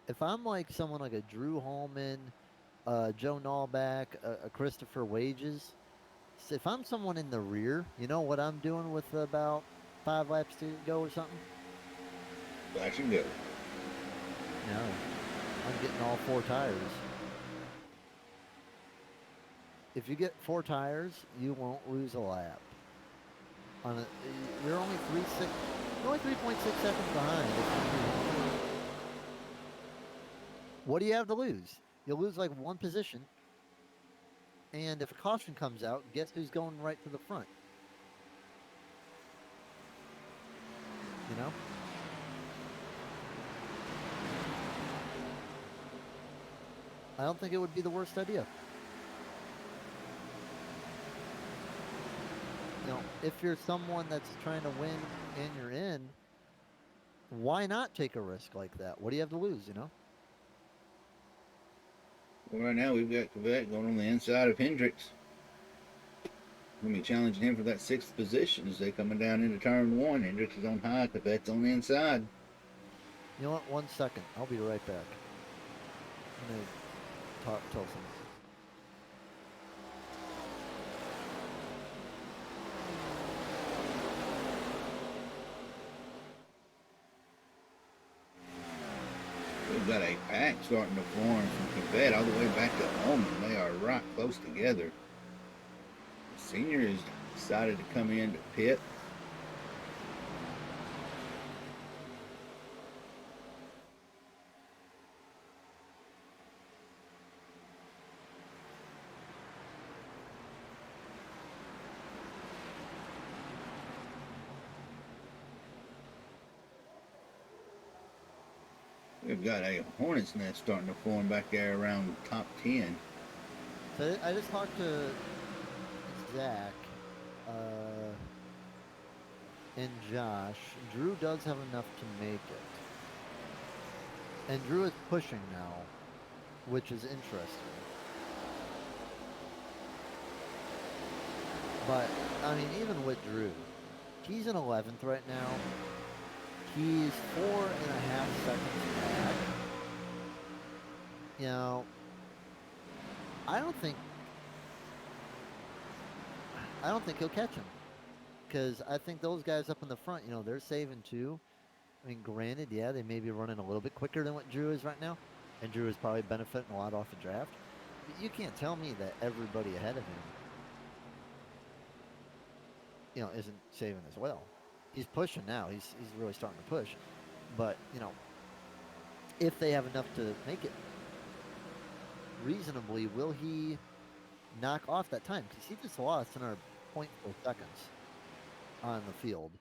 if I'm like someone like a Drew Holman, Joe Nallback, a Christopher Wages, if I'm someone in the rear, you know what I'm doing with about 5 laps to go or something? Flash and go. No, I'm getting all 4 tires. If you get 4 tires, you won't lose a lap. On a, you're only 3.6 seconds behind. What do you have to lose? You'll lose like one position. And if a caution comes out, guess who's going right to the front? You know? I don't think it would be the worst idea. You know, if you're someone that's trying to win and you're in, why not take a risk like that? What do you have to lose, you know? Well, right now we've got Quebec going on the inside of Hendricks. We're going to be challenging him for that 6th position as they're coming down into turn 1. Hendricks is on high, Quebec's on the inside. You know what? 1 second. I'll be right back. I'm going to tell some. We've got a pack starting to form from Quebec all the way back to Holman. They are right close together. The senior has decided to come in to pit. We've got a hornet's nest starting to form back there around top 10. So I just talked to Zach and Josh. Drew does have enough to make it. And Drew is pushing now, which is interesting. But, I mean, even with Drew, he's in 11th right now. He's 4.5 seconds back. You know, I don't think he'll catch him. Because I think those guys up in the front, you know, they're saving too. I mean, granted, yeah, they may be running a little bit quicker than what Drew is right now. And Drew is probably benefiting a lot off the draft. But you can't tell me that everybody ahead of him, you know, isn't saving as well. He's pushing now. He's really starting to push. But, you know, if they have enough to make it reasonably, will he knock off that time? Because he just lost another 0.4 seconds on the field.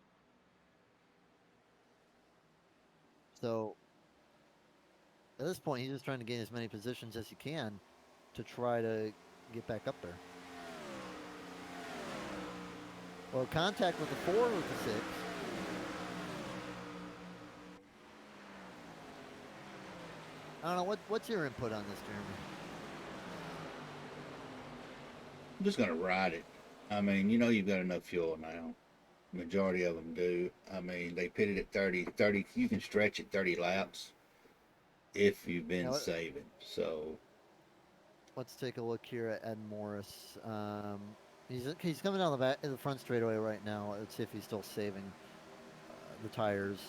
So at this point, he's just trying to gain as many positions as he can to try to get back up there. Well, contact with the 4 or with the 6. I don't know. What's your input on this, Jeremy? I'm just going to ride it. I mean, you know you've got enough fuel now. Majority of them do. I mean, they pitted at 30. You can stretch it 30 laps if you've been Now, saving. So let's take a look here at Ed Morris. He's coming down the front straightaway right now. Let's see if he's still saving the tires.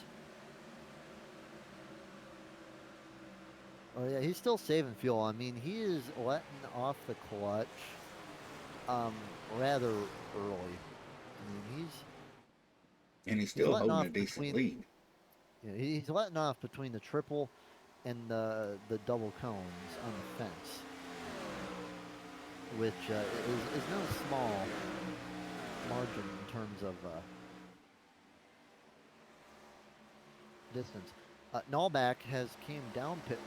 Oh yeah, he's still saving fuel. I mean, he is letting off the clutch rather early. I mean, And he's he's still letting holding a off decent between lead. he's letting off between the triple and the double cones on the fence, which is no small margin in terms of distance. Nallback has came down pit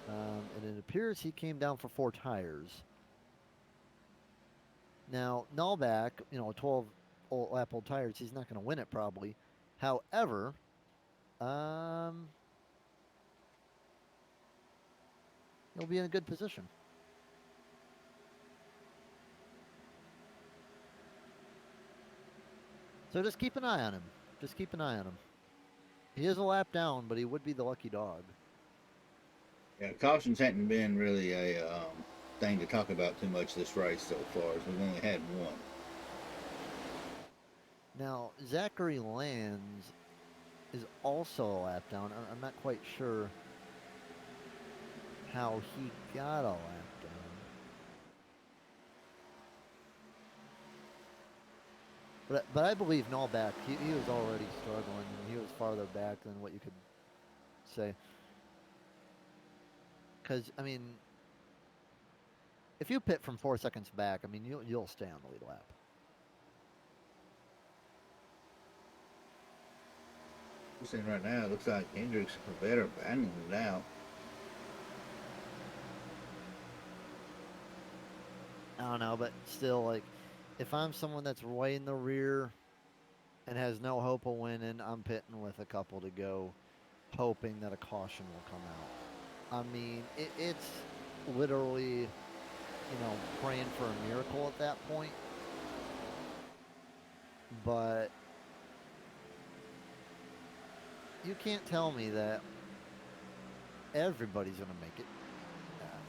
road, and it appears he came down for 4 tires. Now, Nallback, 12 lap old tires, he's not going to win it probably. However, um, he'll be in a good position. So just keep an eye on him. Just keep an eye on him. He is a lap down, but he would be the lucky dog. Yeah, cautions hadn't been really a thing to talk about too much this race so far, as we've only had one. Now, Zachary Lands is also a lap down. I'm not quite sure how he got a lap down. But I believe Nallback, he was already struggling. He was farther back than what you could say. Because, I mean, if you pit from 4 seconds back, I mean, you'll stay on the lead lap. We're seeing right now, it looks like Hendricks and Pavetta are battling it out. I don't know, but still, like, if I'm someone that's way in the rear and has no hope of winning, I'm pitting with a couple to go, hoping that a caution will come out. I mean, it's literally, praying for a miracle at that point. But you can't tell me that everybody's going to make it.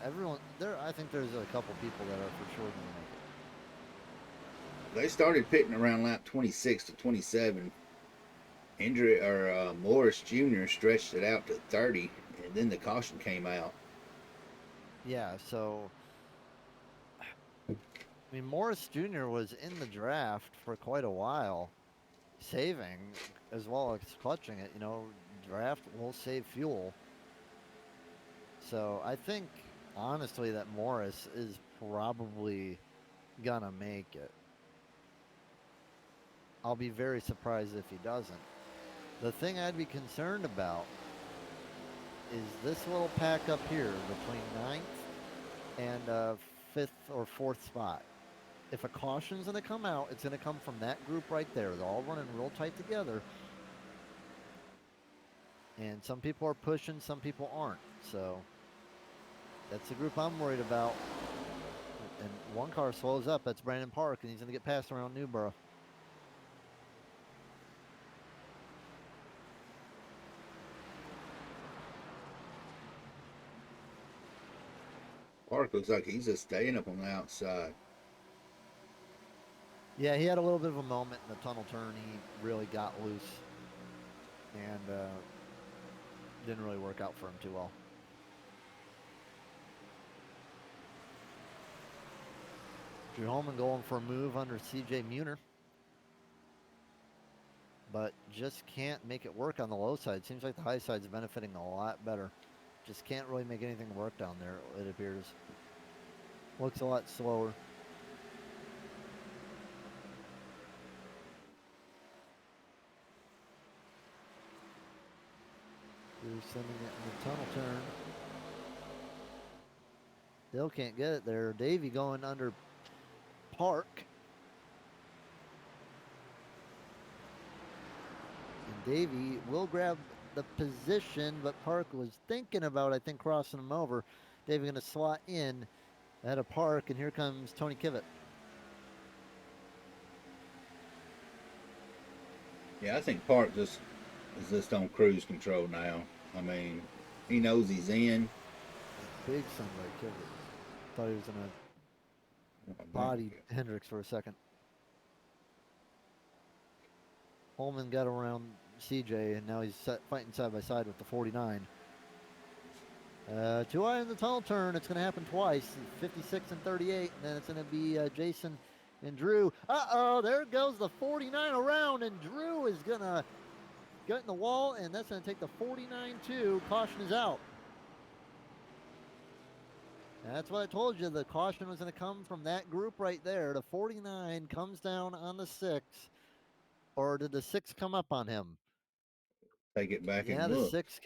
Everyone there, I think there's a couple people that are for sure going to make it. They started pitting around lap 26 to 27. Morris Jr. stretched it out to 30, and then the caution came out. Yeah, so I mean, Morris Jr. was in the draft for quite a while, saving as well as clutching it. Draft will save fuel. So I think, honestly, that Morris is probably gonna make it. I'll be very surprised if he doesn't. The thing I'd be concerned about is this little pack up here between 9th and 5th or 4th spot. If a caution's going to come out, it's going to come from that group right there. They're all running real tight together. And some people are pushing, some people aren't. So that's the group I'm worried about. And one car slows up. That's Brandon Park, and he's going to get passed around Newborough. Park looks like he's just staying up on the outside. Yeah, he had a little bit of a moment in the tunnel turn. He really got loose and didn't really work out for him too well. Drew Holman going for a move under CJ Muner, but just can't make it work on the low side. Seems like the high side's benefiting a lot better. Just can't really make anything work down there, it appears. Looks a lot slower. They're sending it in the tunnel turn. Still can't get it there. Davey going under Park. And Davey will grab the position, but Park was thinking about, I think, crossing him over. Davey going to slot in at a Park, and here comes Tony Kivett. Yeah, I think Park is just on cruise control now. I mean, he knows he's in. big sunbreak. Killed it. Thought he was gonna Oh, there body we go. Hendricks for a second. Holman got around CJ, and now he's fighting side by side with the 49. Too high in the tunnel turn. It's going to happen twice, 56 and 38, and then it's going to be Jason and Drew. Uh-oh, there goes the 49 around, and Drew is going to get in the wall, and that's going to take the 49 too. Caution is out. That's what I told you. The caution was going to come from that group right there. The 49 comes down on the 6, or did the 6 come up on him? Take it back Yeah, and the look. 6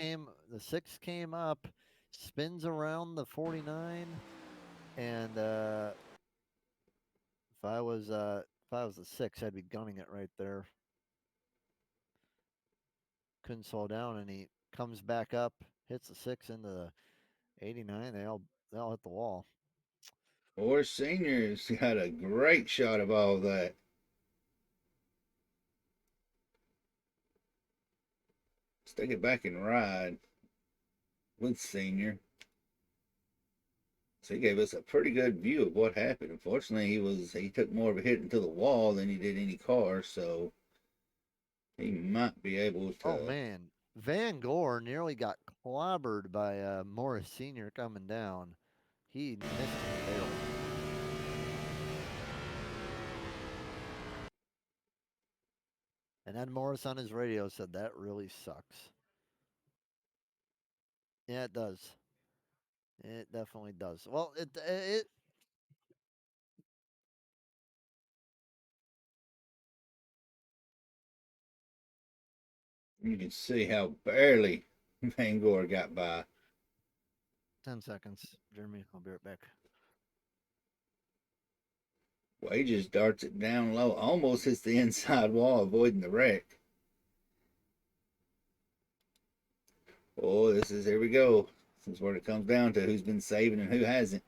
came up, spins around the 49, and if I was the 6, I'd be gunning it right there. Couldn't slow down, and he comes back up, hits the 6 into the 89. They all hit the wall. Or Senior's got a great shot of all that. Let's take it back and ride with Senior. So he gave us a pretty good view of what happened. Unfortunately, he took more of a hit into the wall than he did any car, so he might be able Oh to. man, Van Gore nearly got clobbered by Morris Senior coming down. He missed him barely. And Ed Morris on his radio said that really sucks. Yeah, it does. It definitely does. Well, it You can see how barely Van Gore got by. 10 seconds, Jeremy. I'll be right back. Well, he just darts it down low, almost hits the inside wall, avoiding the wreck. Oh, here we go. This is where it comes down to who's been saving and who hasn't.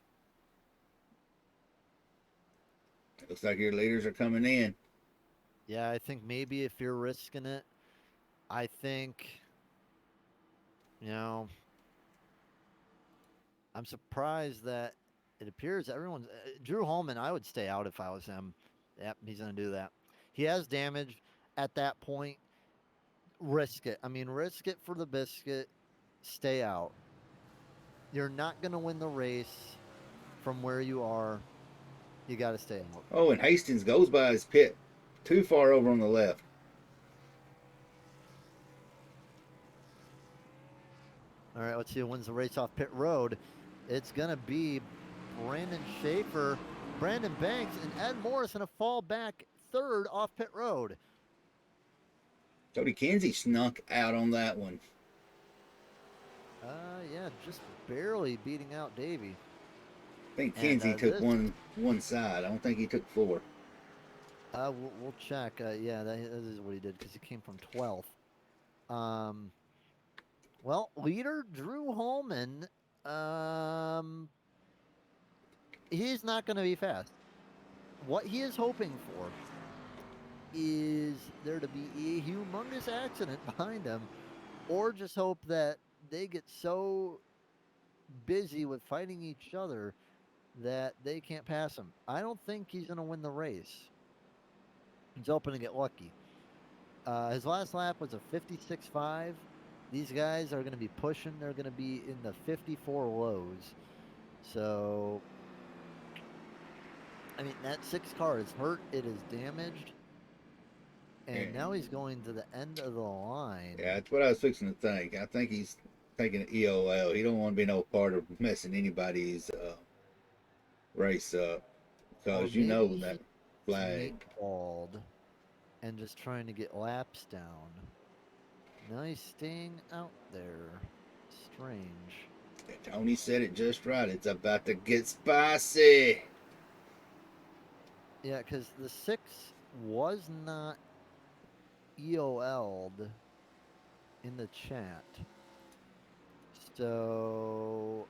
It looks like your leaders are coming in. Yeah, I think maybe if you're risking it, I think, you know, I'm surprised that it appears everyone's. Drew Holman, I would stay out if I was him. Yep, he's going to do that. He has damage at that point. Risk it. I mean, risk it for the biscuit. Stay out. You're not going to win the race from where you are. You got to stay out. Oh, and Hastings goes by his pit too far over on the left. All right, let's see who wins the race off pit road. It's going to be Brandon Schaefer, Brandon Banks, and Ed Morris going to fall back third off pit road. Cody Kinsey snuck out on that one. Yeah, just barely beating out Davey. I think Kinsey took one side. I don't think he took four. We'll check. Yeah, that is what he did because he came from 12th. Well, leader Drew Holman, he's not going to be fast. What he is hoping for is there to be a humongous accident behind him, or just hope that they get so busy with fighting each other that they can't pass him. I don't think he's going to win the race. He's hoping to get lucky. His last lap was a 56.5. These guys are going to be pushing. They're going to be in the 54 lows. So, I mean, that 6 car is hurt. It is damaged. And now he's going to the end of the line. Yeah, that's what I was fixing to think. I think he's taking an EOL. He don't want to be no part of messing anybody's race up because you know that flag. Balled and just trying to get laps down. Now he's staying out there. Strange. Tony said it just right. It's about to get spicy. Yeah, because the 6 was not EOL'd in the chat. So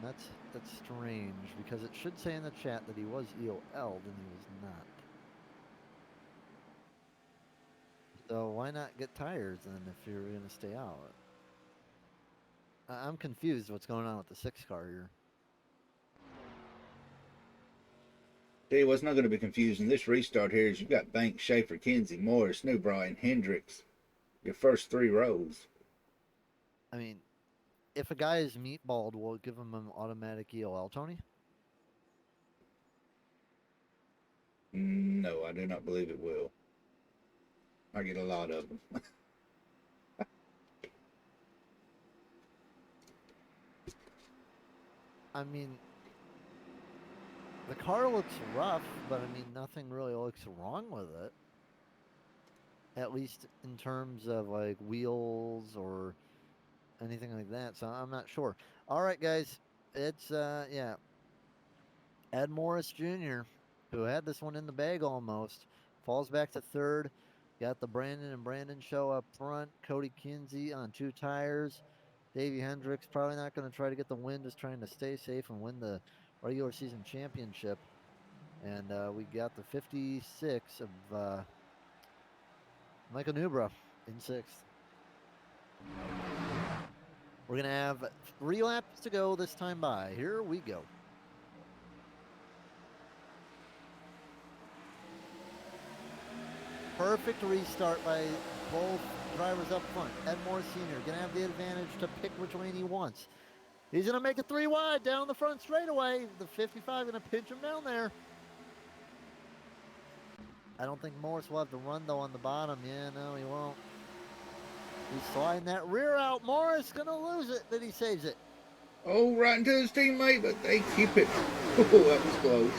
that's strange because it should say in the chat that he was EOL'd and he was not. So why not get tires then if you're going to stay out? I'm confused what's going on with the 6 car here. Tell you what's not going to be confusing. This restart here is you got Banks, Schaefer, Kinsey, Morris, Newbright, and Hendricks. Your first 3 rows. I mean, if a guy is meatballed, will it give him an automatic EOL, Tony? No, I do not believe it will. I get a lot of them. I mean, the car looks rough, but I mean, nothing really looks wrong with it. At least in terms of like wheels or anything like that. So I'm not sure. All right, guys. It's, yeah, Ed Morris Jr., who had this one in the bag almost, falls back to third. Got the Brandon and Brandon show up front. Cody Kinsey on 2 tires. Davey Hendricks probably not going to try to get the win, just trying to stay safe and win the regular season championship. And we got the 56 of Michael Newbra in 6th. We're going to have 3 laps to go this time by. Here we go. Perfect restart by both drivers up front. Ed Moore Sr. going to have the advantage to pick which lane he wants. He's going to make it 3 wide down the front straightaway. The 55 going to pinch him down there. I don't think Morris will have to run, though, on the bottom. Yeah, no, he won't. He's sliding that rear out. Morris going to lose it, but he saves it. Oh, right into his teammate, but they keep it. Oh, that was close.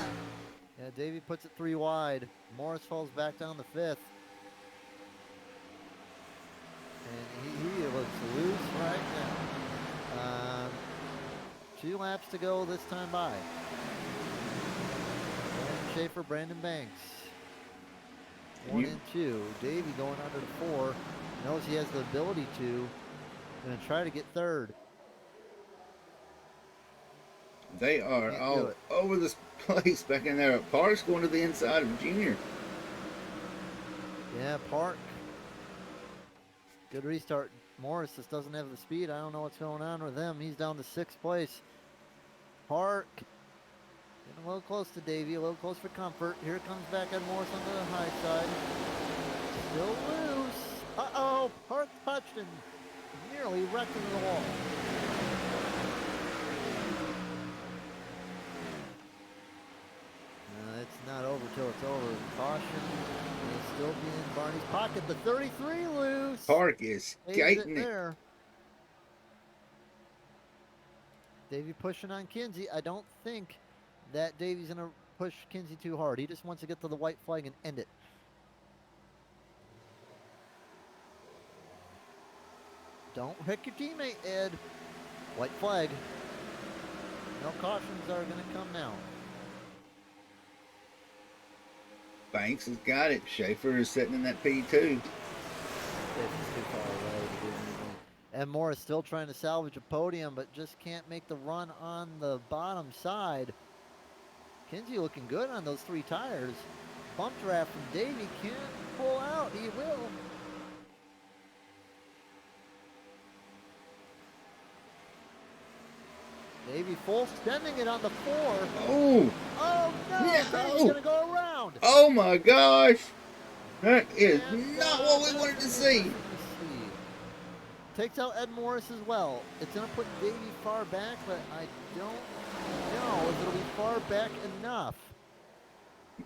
Yeah, Davey puts it 3 wide. Morris falls back down the 5th. And he looks loose right now. 2 laps to go this time by. Brandon Schaefer, Brandon Banks. 1 and 2. Davey going under the 4. Knows he has the ability to. Going to try to get 3rd. They are all over this place back in there. Park's going to the inside of Junior. Yeah, Park. Good restart. Morris just doesn't have the speed. I don't know what's going on with him. He's down to 6th place. Park getting a little close to Davey, a little close for comfort. Here comes back Ed Morris on the high side. Still loose. Uh-oh, Park touched and nearly wrecked into the wall. It's not over till it's over. Caution will still be in Barney's pocket. The 33 loose. Park is skating it there. Davey pushing on Kinsey. I don't think that Davey's going to push Kinsey too hard. He just wants to get to the white flag and end it. Don't wreck your teammate, Ed. White flag. No cautions are going to come now. Banks has got it. Schaefer is sitting in that P2. It's too far away to do anything. And Morris still trying to salvage a podium, but just can't make the run on the bottom side. Kinsey looking good on those 3 tires. Bump draft from Davey. Can't pull out. He will. Davey full sending it on the 4. Oh! Oh no! Davey's gonna go around. Oh my gosh! That is not what we wanted to see. Takes out Ed Morris as well. It's gonna put Davey far back, but I don't know if it'll be far back enough.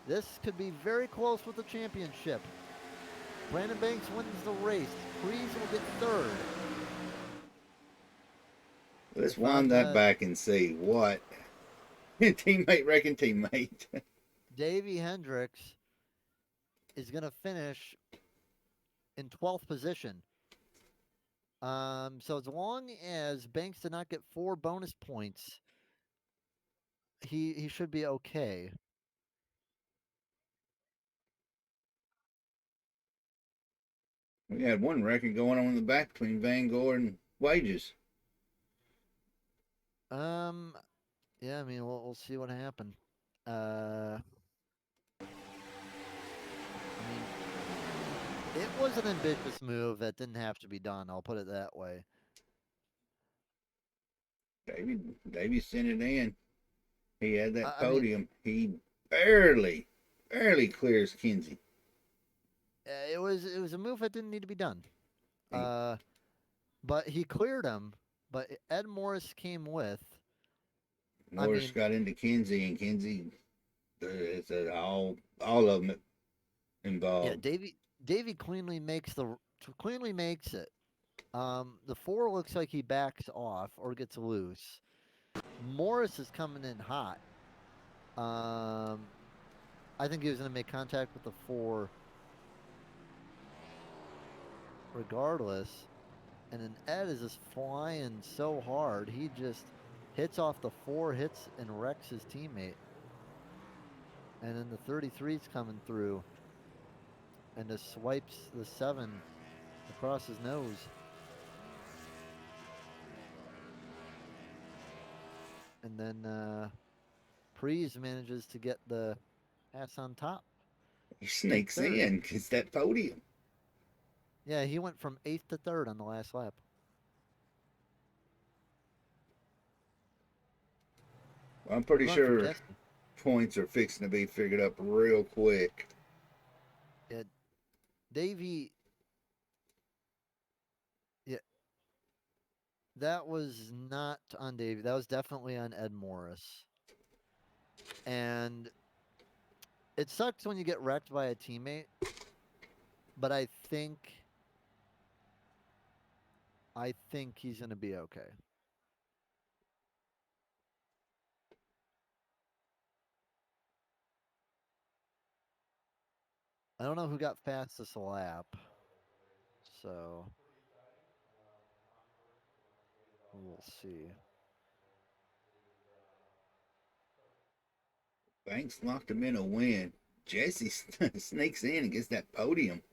This could be very close with the championship. Brandon Banks wins the race. Freeze will get 3rd. Let's wind that back and see what teammate wrecking teammate. Davey Hendricks is going to finish in 12th position. So as long as Banks did not get 4 bonus points, he should be okay. We had one wrecking going on in the back between Van Gore and Wages. Yeah, I mean, we'll see what happened. I mean, It was an ambitious move that didn't have to be done. I'll put it that way. Davey sent it in. He had that I mean, podium. He barely clears Kinsey. it was a move that didn't need to be done. He, Uh, but he cleared him. But Ed Morris came with. I Morris mean, got into Kinsey, and Kinsey, it's all of them yeah, involved. Davy cleanly makes it. The four looks like he backs off or gets loose. Morris is coming in hot. Um, I think he was going to make contact with the four regardless. And then Ed is just flying so hard. He just hits off the four, hits and wrecks his teammate. And then the 33's coming through and just swipes the seven across his nose. And then Prees manages to get the pass on top. He Take sneaks third. in, gets that podium. Yeah, he went from eighth to third on the last lap. I'm pretty Good run for sure Jesse. points are fixing to be figured up real quick. Yeah, Davey. Yeah, that was not on Davey. That was definitely on Ed Morris. And it sucks when you get wrecked by a teammate, but I think he's gonna be okay. I don't know who got fastest lap, so we'll see. Banks locked him in a win. Jesse sneaks in and gets that podium.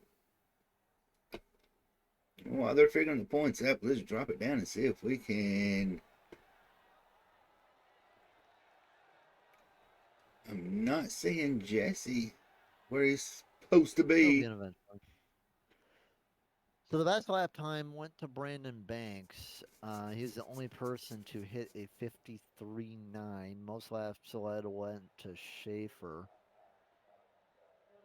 While they're figuring the points up, let's drop it down and see if we can. I'm not seeing Jesse where he's supposed to He'll be be. an eventually. So the best lap time went to Brandon Banks. He was the only person to hit a 53.9. Most laps led went to Schaefer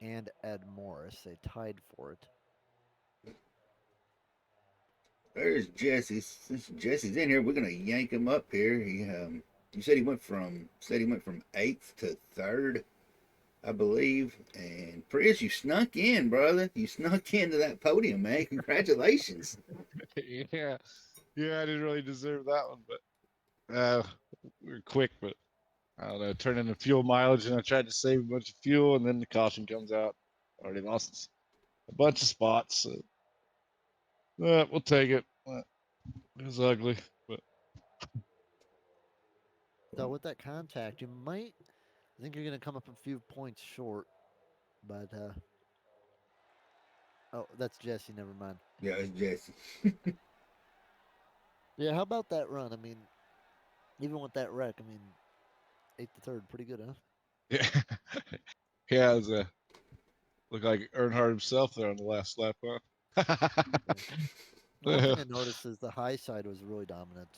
and Ed Morris. They tied for it. There's Jesse. Since Jesse's in here, we're gonna yank him up here. You said he went from eighth to third, I believe. And Chris, you snuck in, brother. You snuck into that podium, man. Congratulations. Yeah, yeah, I didn't really deserve that one, but we were quick. But I don't know, turning the fuel mileage, and I tried to save a bunch of fuel, and then the caution comes out. Already lost a bunch of spots. So, we'll take it. It was ugly, but So with that contact, you might I think you're going to come up a few points short, but oh, that's Jesse. Never mind. Yeah, it's Jesse. Yeah, how about that run? I mean, even with that wreck, I mean, eighth to third, pretty good, huh? yeah, yeah, it was looked like Earnhardt himself there on the last lap, Yeah. The one huh? thing I noticed is the high side was really dominant.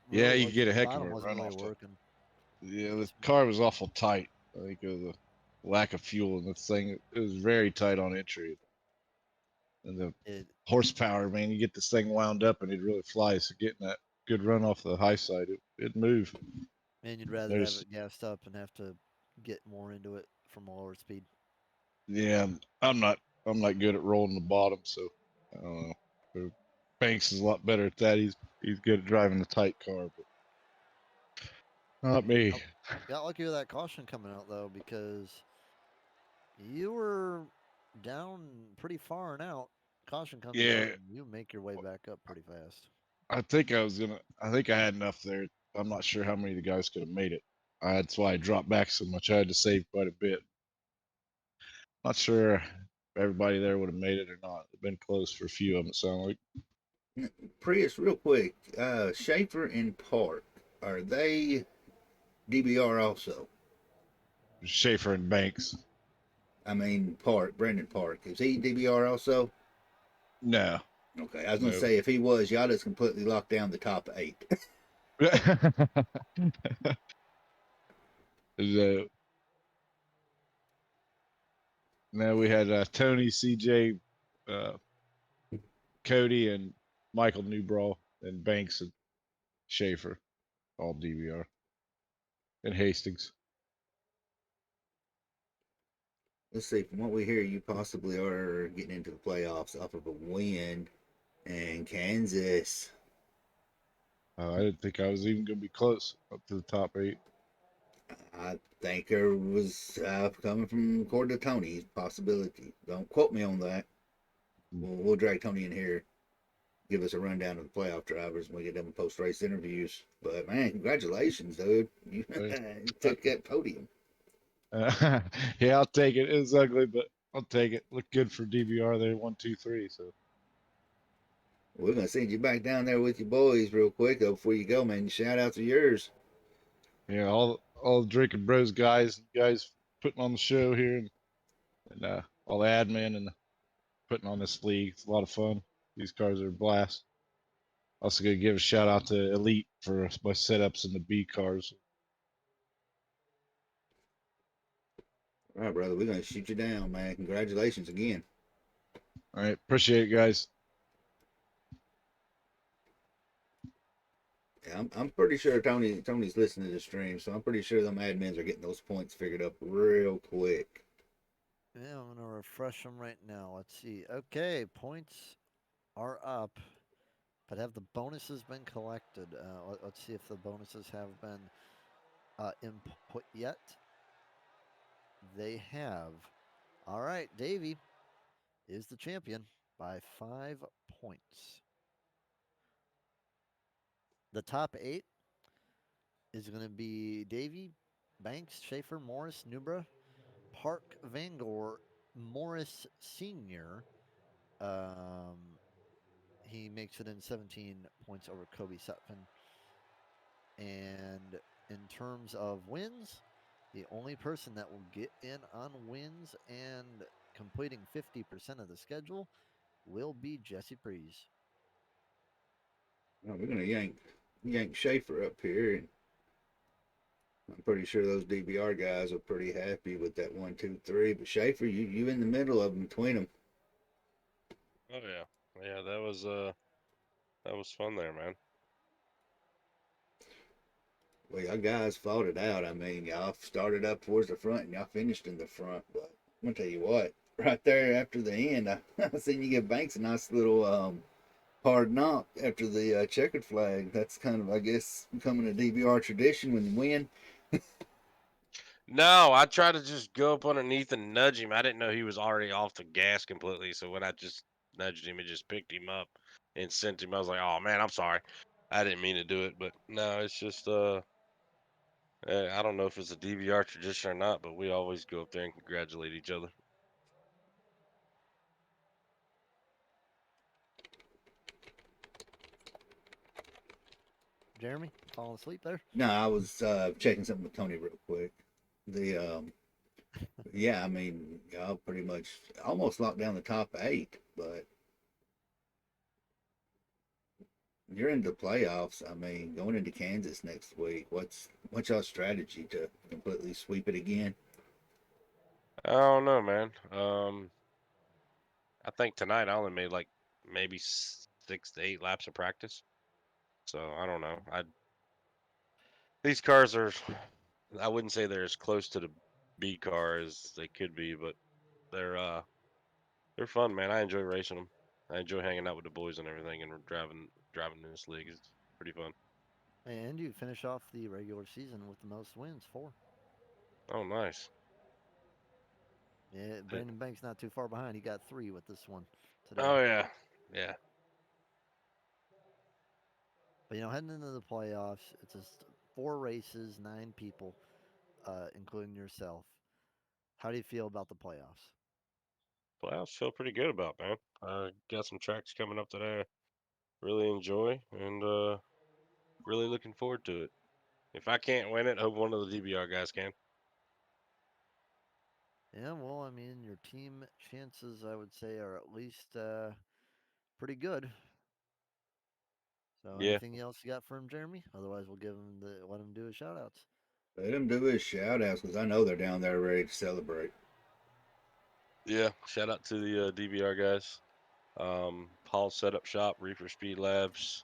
Yeah, Really you could wasn't get a the heck of bottom a wasn't run really off the. working. Yeah, the Smooth. car was awful tight. I think it was a lack of fuel in the thing. It was very tight on entry, and the It horsepower, man, you get this thing wound up and it really flies. So getting that good run off the high side, it moved. and you'd rather have There's, it gassed up and have to get more into it from a lower speed. yeah, I'm not good at rolling the bottom, so I don't know. Banks is a lot better at that. He's good at driving the tight car, but not me. Oh, got lucky with that caution coming out though, because you were down pretty far and out. Caution comes out, Yeah, and you make your way back up pretty fast. I think I was gonna. I think I had enough there. I'm not sure how many of the guys could have made it. That's why I dropped back so much. I had to save quite a bit. Not sure if everybody there would have made it or not. It's been close for a few of them. It sounded like Prius, real quick. Schaefer and Park, are they DBR also? Schaefer and Banks. I mean, Park, Brendan Park. Is he DBR also? No, Okay, I was gonna no. say if he was, y'all just completely locked down the top 8. So, now we had Tony, CJ, uh, Cody, and Michael Newbraw, and Banks and Schaefer, all DVR, and Hastings. Let's see. From what we hear, you possibly are getting into the playoffs off of a win in Kansas. I didn't think I was even going to be close up to the top 8. I think there was coming from according to Tony possibility. Don't quote me on that. We'll drag Tony in here, give us a rundown of the playoff drivers when we get them post race interviews. But man, congratulations, dude! You took that podium. Yeah, I'll take it. It was ugly, but I'll take it. Looked good for DVR there, 1, 2, 3. So We're gonna send you back down there with your boys real quick though before you go, man. Shout outs are yours. yeah, all the drinking bros guys putting on the show here, and all the admin and putting on this league. It's a lot of fun. These cars are a blast. Also gonna give a shout out to Elite for my setups in the B cars. All right, brother. We're gonna shoot you down, man. Congratulations again. All right, appreciate it, guys. Yeah, I'm pretty sure Tony's listening to the stream, so I'm pretty sure them admins are getting those points figured up real quick. Yeah, I'm gonna refresh them right now. Let's see. Okay, points are up, but have the bonuses been collected? Let's see if the bonuses have been input yet. They have. All right, Davey is the champion by 5 points. The top 8 is going to be Davey, Banks, Schaefer, Morris, Nubra, Park, Vangor, Morris Sr. Um, he makes it in 17 points over Kobe Sutphin. And in terms of wins, the only person that will get in on wins and completing 50% of the schedule will be Jesse Breeze. Oh, we're gonna yank Schaefer up here, and I'm pretty sure those DBR guys are pretty happy with that 1, 2, 3. But Schaefer, you in the middle of them between them. Oh yeah, yeah. That was fun there, man. Well, y'all guys fought it out. I mean, y'all started up towards the front and y'all finished in the front. But I'm gonna tell you what, right there after the end, I seen you give Banks a nice little hard knock after the checkered flag. That's kind of, I guess, becoming a DBR tradition when you win. No, I tried to just go up underneath and nudge him. I didn't know he was already off the gas completely. So when I just nudged him and just picked him up and sent him, I was like, "Oh man, I'm sorry. I didn't mean to do it." But no, it's just I don't know if it's a DVR tradition or not, but we always go up there and congratulate each other. Jeremy, falling asleep there? No, I was checking something with Tony real quick. The yeah, I mean, y'all pretty much almost locked down the top 8, but you're into the playoffs. I mean, going into Kansas next week, what's y'all's strategy to completely sweep it again? I don't know, man. I think tonight I only made like maybe 6 to 8 laps of practice. So I don't know. These cars are, I wouldn't say they're as close to the B car as they could be, but they're uh they're fun, man. I enjoy racing them. I enjoy hanging out with the boys and everything, and driving in this league. It's pretty fun. And you finish off the regular season with the most wins, 4. Oh, nice. Yeah, Uh, Brandon Banks not too far behind. He got 3 with this one today. Oh yeah, yeah. But heading into the playoffs, it's just 4 races, 9 people, including yourself. How do you feel about the playoffs? Playoffs feel pretty good about, man. Got some tracks coming up that I really enjoy, and really looking forward to it. If I can't win it, hope one of the DBR guys can. Yeah, well, I mean, your team chances, I would say, are at least pretty good. So, Yeah, anything else you got for him, Jeremy? Otherwise, we'll let him do his shout outs. Let him do his shout outs because I know they're down there ready to celebrate. yeah. Shout out to the DVR guys. Paul Setup Shop, Reefer Speed Labs.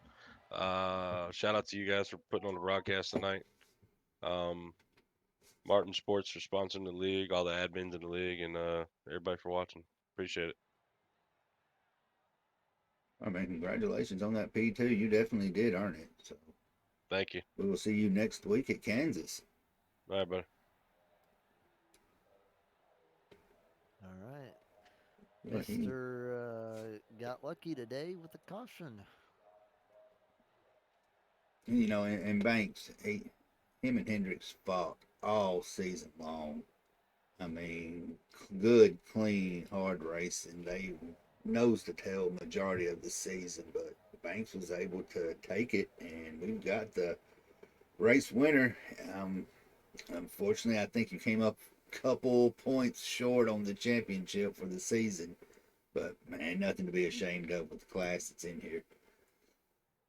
Shout out to you guys for putting on the broadcast tonight. Um, Martin Sports for sponsoring the league, all the admins in the league, and everybody for watching. Appreciate it. I mean, congratulations on that P2. You definitely did earn it. So Thank you. we will see you next week at Kansas. All right, buddy. All right. Well, Mr. Got lucky today with the caution. and Banks, him and Hendricks fought all season long. I mean, good, clean, hard racing. They nose to tail majority of the season, but Banks was able to take it, and we've got the race winner. Um, Unfortunately, I think you came up a couple points short on the championship for the season, but man, nothing to be ashamed of with the class that's in here.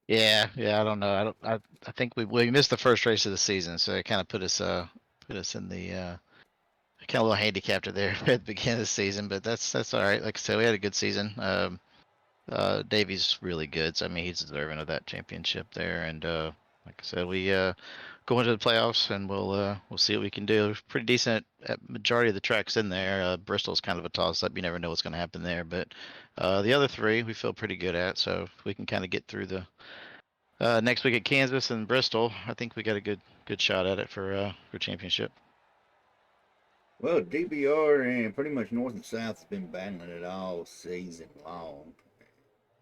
Yeah, yeah. I don't know. I think we missed the first race of the season, so it kind of put us in the kind of a little handicapped there at the beginning of the season. But that's all right. Like I said, we had a good season. Davey's really good, so I mean he's deserving of that championship there. And like I said, we go into the playoffs and we'll see what we can do. Pretty decent at majority of the tracks in there. Bristol's kind of a toss up. You never know what's going to happen there, but the other three we feel pretty good at. So if we can kind of get through the next week at Kansas and Bristol, I think we got a good shot at it for championship. Well, DBR and pretty much North and South has been battling it all season long.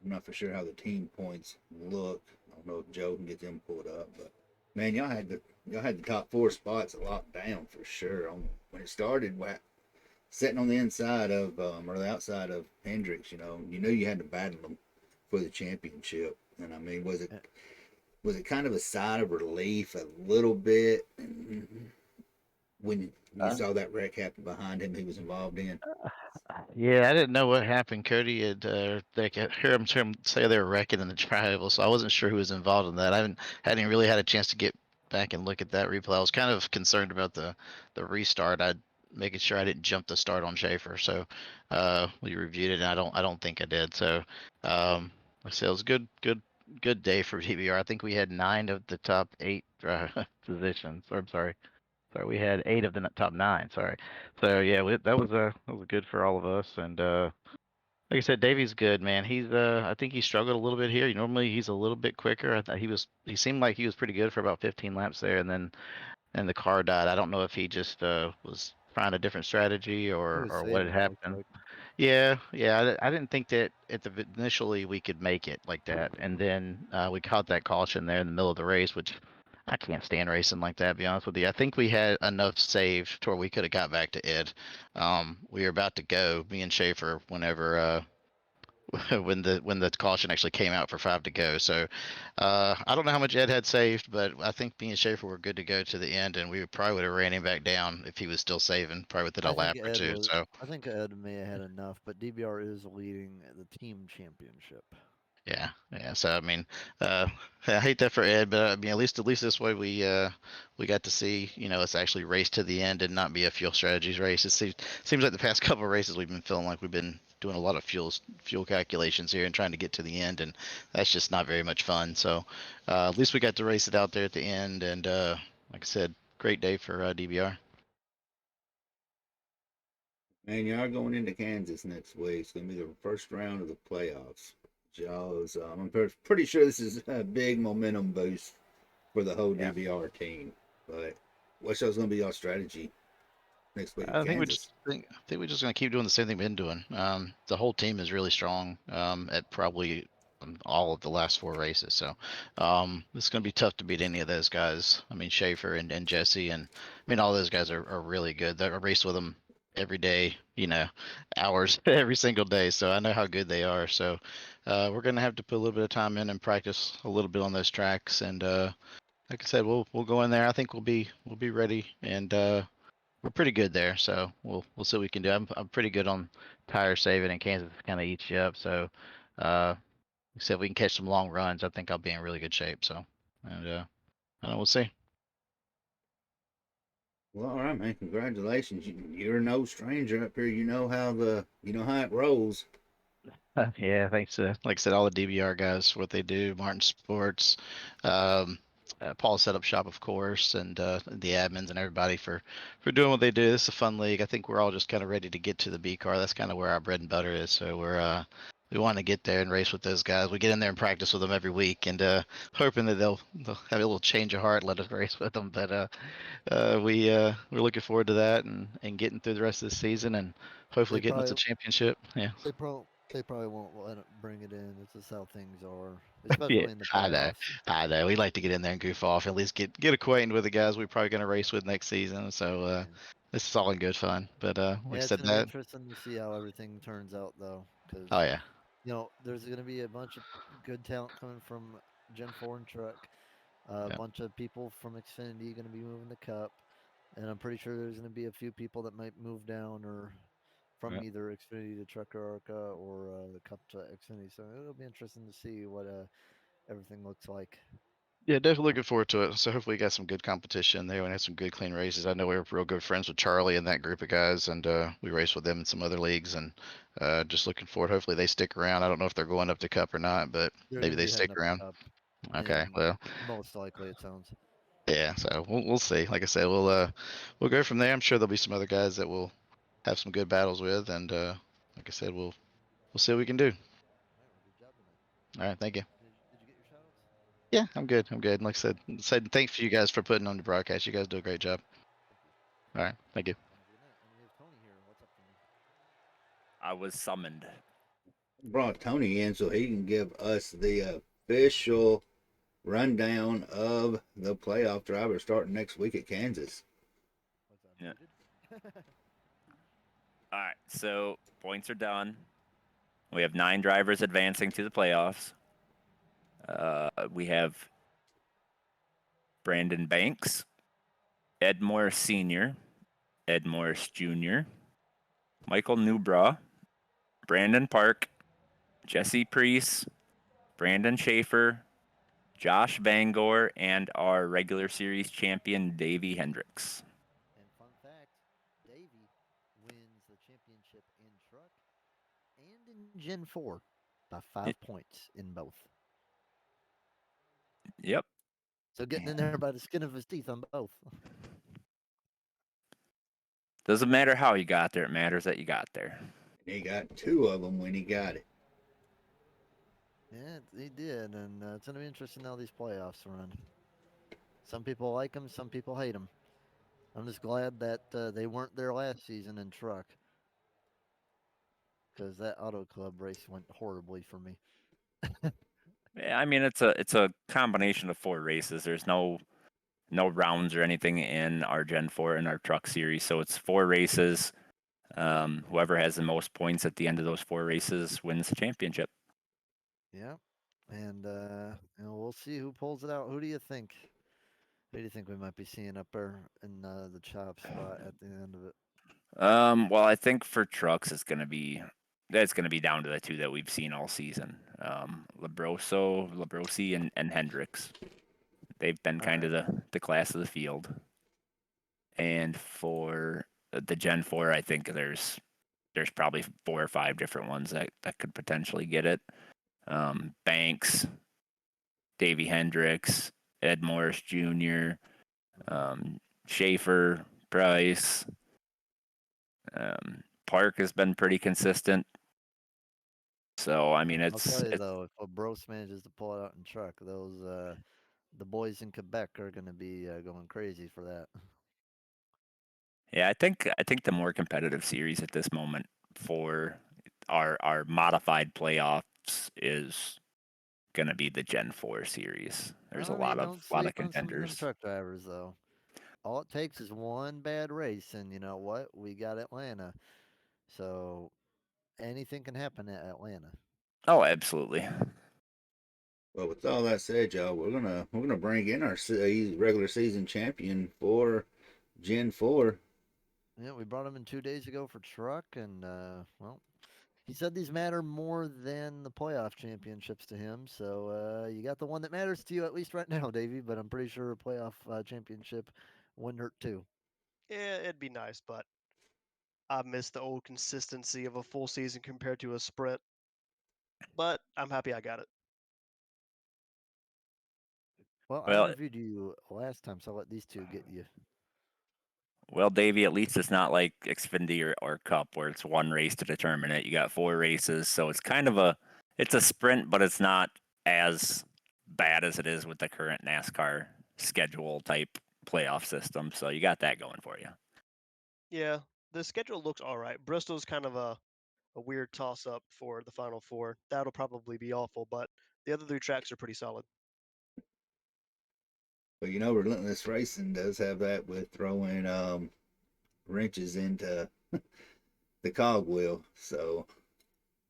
I'm not for sure how the team points look. I don't know if Joe can get them pulled up, but man, y'all had the top four spots locked down for sure. When it started, sitting on the inside of or the outside of Hendricks, you knew you had to battle them for the championship. And I mean, Uh, was it kind of a sigh of relief a little bit when you Uh, saw that wreck happen behind him he was involved in? Yeah, I didn't know what happened. Cody had they could hear him say they were wrecking in the triangle, so I wasn't sure who was involved in that. I hadn't really had a chance to get back and look at that replay. I was kind of concerned about the restart. I making sure I didn't jump the start on Schaefer. So we reviewed it, and I don't think I did. So like I said, it was a good day for TBR. I think we had 9 of the top 8 positions. Or I'm sorry. Sorry, we had 8 of the top 9. Sorry. So yeah, that was good for all of us. And like I said, Davey's good, man. He's I think he struggled a little bit here. Normally he's a little bit quicker. I thought he seemed like he was pretty good for about 15 laps there, and the car died. I don't know if he just was trying a different strategy he was or what had saving, it looked happened. like. Yeah, yeah. I didn't think that initially we could make it like that, and then we caught that caution there in the middle of the race, which I can't stand racing like that. To be honest with you, I think we had enough saved to where we could have got back to Ed. We were about to go, me and Schaefer, whenever when the caution actually came out for 5 to go. So I don't know how much Ed had saved, but I think me and Schaefer were good to go to the end, and we probably would have ran him back down if he was still saving, probably within a lap or two. So I think Ed may have had enough, but DBR is leading the team championship. yeah, yeah. So I mean, uh, I hate that for Ed, but I mean, at least this way we got to see, it's actually race to the end and not be a fuel strategies race. Seems like the past couple of races we've been feeling like we've been doing a lot of fuel calculations here and trying to get to the end, and that's just not very much fun. So at least we got to race it out there at the end, and like I said, great day for DBR. Man, y'all going into Kansas next week. It's going to be the first round of the playoffs. Jaws, I'm pretty sure this is a big momentum boost for the whole Yeah. DVR team. But what's y'all's going to be y'all strategy next week at I think Kansas? I think we're just gonna keep doing the same thing we've been doing. The whole team is really strong at probably all of the last 4 races. So it's gonna be tough to beat any of those guys. I mean Schaefer and Jesse, and I mean all those guys are really good. I race with them every day, hours every single day. So I know how good they are. So we're gonna have to put a little bit of time in and practice a little bit on those tracks. And like I said, we'll go in there. I think we'll be ready and we're pretty good there. So we'll see what we can do. I'm pretty good on tire saving, and Kansas kind of eats you up. So, except we can catch some long runs, I think I'll be in really good shape. So, and I don't know, we'll see. Well, all right, man. Congratulations. You're no stranger up here. You know how it rolls. Yeah, thanks. Like I said, all the DBR guys, what they do, Martin Sports, um, Paul set up shop, of course, and the admins and everybody for doing what they do. This is a fun league. I think we're all just kind of ready to get to the B car. That's kind of where our bread and butter is. So we want to get there and race with those guys. We get in there and practice with them every week, and hoping that they'll have a little change of heart, let us race with them. But we're looking forward to that and getting through the rest of the season and hopefully They getting us a probably championship. Yeah. they probably won't let it bring it in. It's just how things are, Yeah, especially in the I know. playoffs. I know. We like to get in there and goof off, at least get acquainted with the guys we're probably going to race with next season. So Yeah. this is all in good fun. But like I Yeah, it's said, gonna be that. interesting to see how everything turns out, though, because Oh yeah, there's gonna be a bunch of good talent coming from Gen 4 and Truck. A yeah, bunch of people from Xfinity going to be moving the Cup, and I'm pretty sure there's going to be a few people that might move down or Yeah. from either Xfinity to Truck or Arca or the Cup to Xfinity. So it'll be interesting to see what everything looks like. yeah. Definitely looking forward to it. So hopefully we got some good competition there and have some good clean races. I know we were real good friends with Charlie and that group of guys, and we raced with them in some other leagues, and just looking forward. Hopefully they stick around. I don't know if they're going up to Cup or not, but They're maybe going to they be heading stick up the around. Cup, Okay, and well. most likely it sounds. Yeah, so we'll see. Like I said, we'll go from there. I'm sure there'll be some other guys that we'll have some good battles with, and like I said, we'll see what we can do. All right, well, good job tonight. All right, thank you. Did you get your shoutouts? Yeah, I'm good. I'm good. Like I said thanks for you guys for putting on the broadcast. You guys do a great job. Thank you. All right, thank you. Have a good night. And we have Tony here. What's up, Tony? I was summoned. Brought Tony in so he can give us the official rundown of the playoff drivers starting next week at Kansas. What's that, Yeah. muted? All right, so points are done. We have 9 drivers advancing to the playoffs. We have Brandon Banks, Ed Morris Sr., Ed Morris Jr., Michael Newbra, Brandon Park, Jesse Priest, Brandon Schaefer, Josh Bangor, and our regular series champion, Davey Hendricks. And fun fact, Davey wins the championship in truck and in Gen 4 by 5 points in both. Yep. So getting in there by the skin of his teeth on both. Doesn't matter how you got there, it matters that you got there. And he got 2 of them when he got it. Yeah, he did, and it's going to be interesting how these playoffs run. Some people like him, some people hate him. I'm just glad that they weren't there last season in truck, because that Auto Club race went horribly for me. Yeah, I mean it's a combination of 4 races. There's no rounds or anything in our Gen 4 and our truck series, so it's 4 races. Whoever has the most points at the end of those 4 races wins the championship. Yeah, and we'll see who pulls it out. Who do you think? Who do you think we might be seeing up there in the chop spot at the end of it? Well, I think for trucks it's gonna be down to the 2 that we've seen all season. Labrosi and Hendricks. They've been All kind right. of the class of the field. And for the Gen 4, I think there's probably 4 or 5 different ones that could potentially get it. Banks, Davey Hendricks, Ed Morris Jr., Schaefer, Price. Park has been pretty consistent. So I mean, I'll tell you though, if Labros manages to pull it out in truck, those the boys in Quebec are going to be going crazy for that. yeah, I think the more competitive series at this moment for our modified playoffs is going to be the Gen 4 series. There's a I mean, don't lot of sleep on some of them contenders. truck drivers though. All it takes is one bad race, and you know what? We got Atlanta, so anything can happen at Atlanta. Oh, absolutely. Well, with all that said, y'all, we're gonna bring in our regular season champion for Gen 4. Yeah, we brought him in 2 days ago for truck, and well, he said these matter more than the playoff championships to him. So you got the one that matters to you at least right now, Davey. But I'm pretty sure a playoff championship wouldn't hurt too. Yeah, it'd be nice, but I miss the old consistency of a full season compared to a sprint. But I'm happy I got it. Well, I Well, interviewed you last time, so I'll let these two get you. well, Davey, at least it's not like Xfinity or Cup where it's one race to determine it. You got 4 races, so it's kind of it's a sprint, but it's not as bad as it is with the current NASCAR schedule type playoff system. So you got that going for you. Yeah, the schedule looks all right. Bristol's kind of a weird toss up for the final four. That'll probably be awful, but the other three tracks are pretty solid. But Relentless Racing does have that with throwing wrenches into the cogwheel. So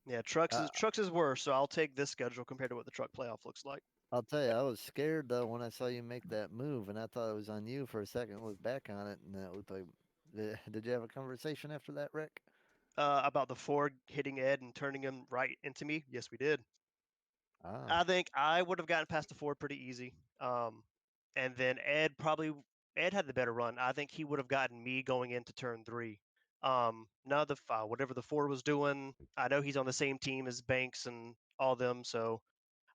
Yeah, trucks Uh, is trucks is worse, so I'll take this schedule compared to what the truck playoff looks like. I'll tell you, I was scared though when I saw you make that move, and I thought it was on you for a second. Looked back on it, and it looked like. Did you have a conversation after that, Rick? About the Ford hitting Ed and turning him right into me. Yes, we did. Ah, I think I would have gotten past the Ford pretty easy. And then Ed had the better run. I think he would have gotten me going into turn three. Now whatever the Ford was doing, I know he's on the same team as Banks and all them, so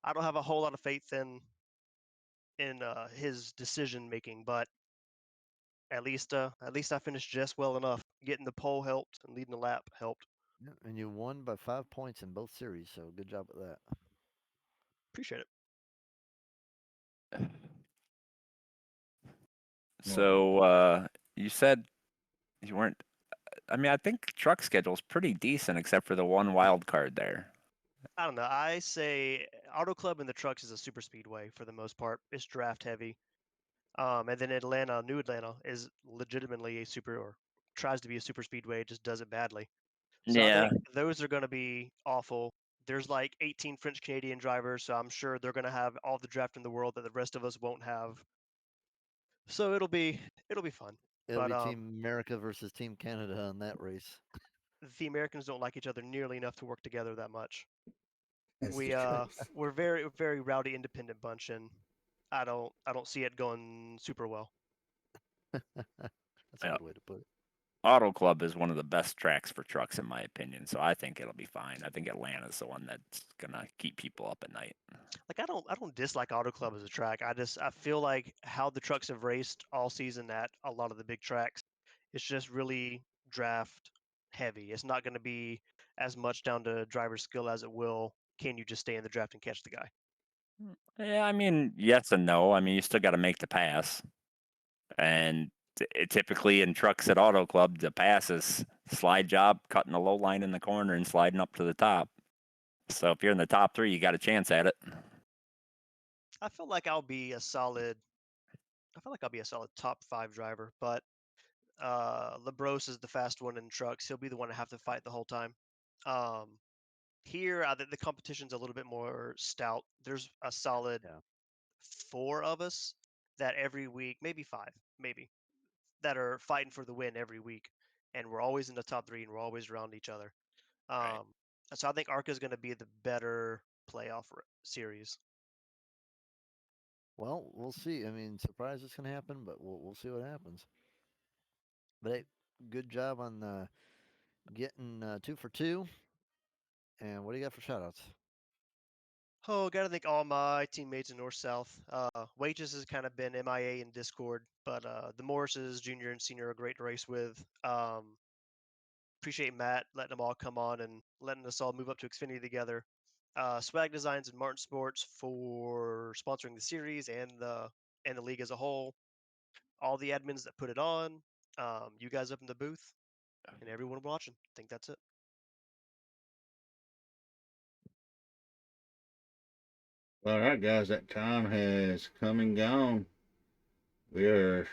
I don't have a whole lot of faith in his decision making. But at least I finished just well enough. Getting the pole helped, and leading the lap helped. yeah, and you won by 5 points in both series, so good job with that. Appreciate it. well, So you said you weren't. I mean, I think truck schedule's pretty decent except for the one wild card there. I don't know. I say Auto Club and the trucks is a super speedway for the most part. It's draft heavy. And then New Atlanta is legitimately a super or tries to be a super speedway, just does it badly. So I Yeah. think those are going to be awful. There's like 18 French Canadian drivers, so I'm sure they're going to have all the draft in the world that the rest of us won't have. So it'll be fun. It'll But be Team America versus Team Canada in that race. the Americans don't like each other nearly enough to work together that much. that's the We truth. we're very rowdy independent bunch, and I don't see it going super well. That's a Yeah. good way to put it. Auto Club is one of the best tracks for trucks, in my opinion. So I think it'll be fine. I think Atlanta's the one that's gonna keep people up at night. Like I don't dislike Auto Club as a track. I feel like how the trucks have raced all season at a lot of the big tracks, it's just really draft heavy. It's not going to be as much down to driver skill as it will. Can you just stay in the draft and catch the guy? Yeah, I mean, yes and no. I mean, you still got to make the pass, and typically in trucks at Auto Club, the pass is slide job, cutting the low line in the corner and sliding up to the top. So if you're in the top three, you got a chance at it. I feel like I'll be a solid. I feel like I'll be a solid top five driver, but Labros is the fast one in trucks. He'll be the one to have to fight the whole time. Um, Here, the competition's a little bit more stout. There's a solid Yeah. four of us that every week, maybe five, maybe, that are fighting for the win every week, and we're always in the top three, and we're always around each other. Right. Um, so I think Arca is going to be the better playoff series. Well, we'll see. I mean, surprise it's gonna happen, but we'll see what happens. But hey, good job on getting 2 for 2. And what do you got for shoutouts? Oh, gotta thank all my teammates in North South. Wages has kind of been MIA in Discord, but the Morrises, junior and senior, are great to race with. Appreciate Matt letting them all come on and letting us all move up to Xfinity together. Swag Designs and Martin Sports for sponsoring the series and the league as a whole. All the admins that put it on. You guys up in the booth, and everyone watching. I think that's it. All right, guys, that time has come and gone. We're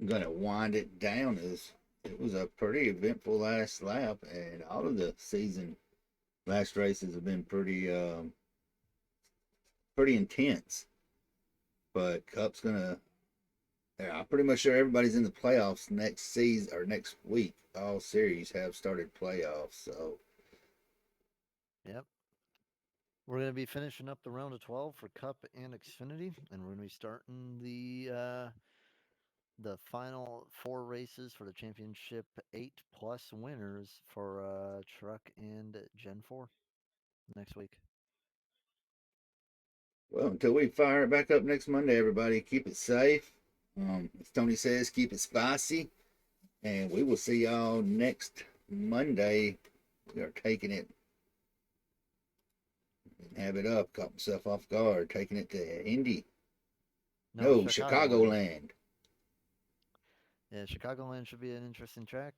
gonna wind it down as it was a pretty eventful last lap, and all of the season last races have been pretty intense. But Cup's gonna Yeah, I'm pretty much sure everybody's in the playoffs next season or next week. All series have started playoffs, so Yep. We're going to be finishing up the round of 12 for Cup and Xfinity, and we're going to be starting the final 4 races for the championship 8+ winners for Truck and Gen 4 next week. well, until we fire it back up next Monday, everybody keep it safe. As Tony says, keep it spicy, and we will see y'all next Monday. We are taking it and have it up. Caught myself off guard, taking it to Indy. No, Chicagoland. Yeah, Chicagoland should be an interesting track.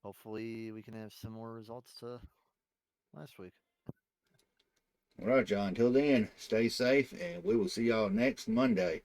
Hopefully, we can have similar results to last week. All right, John. Until then, stay safe, and we will see y'all next Monday.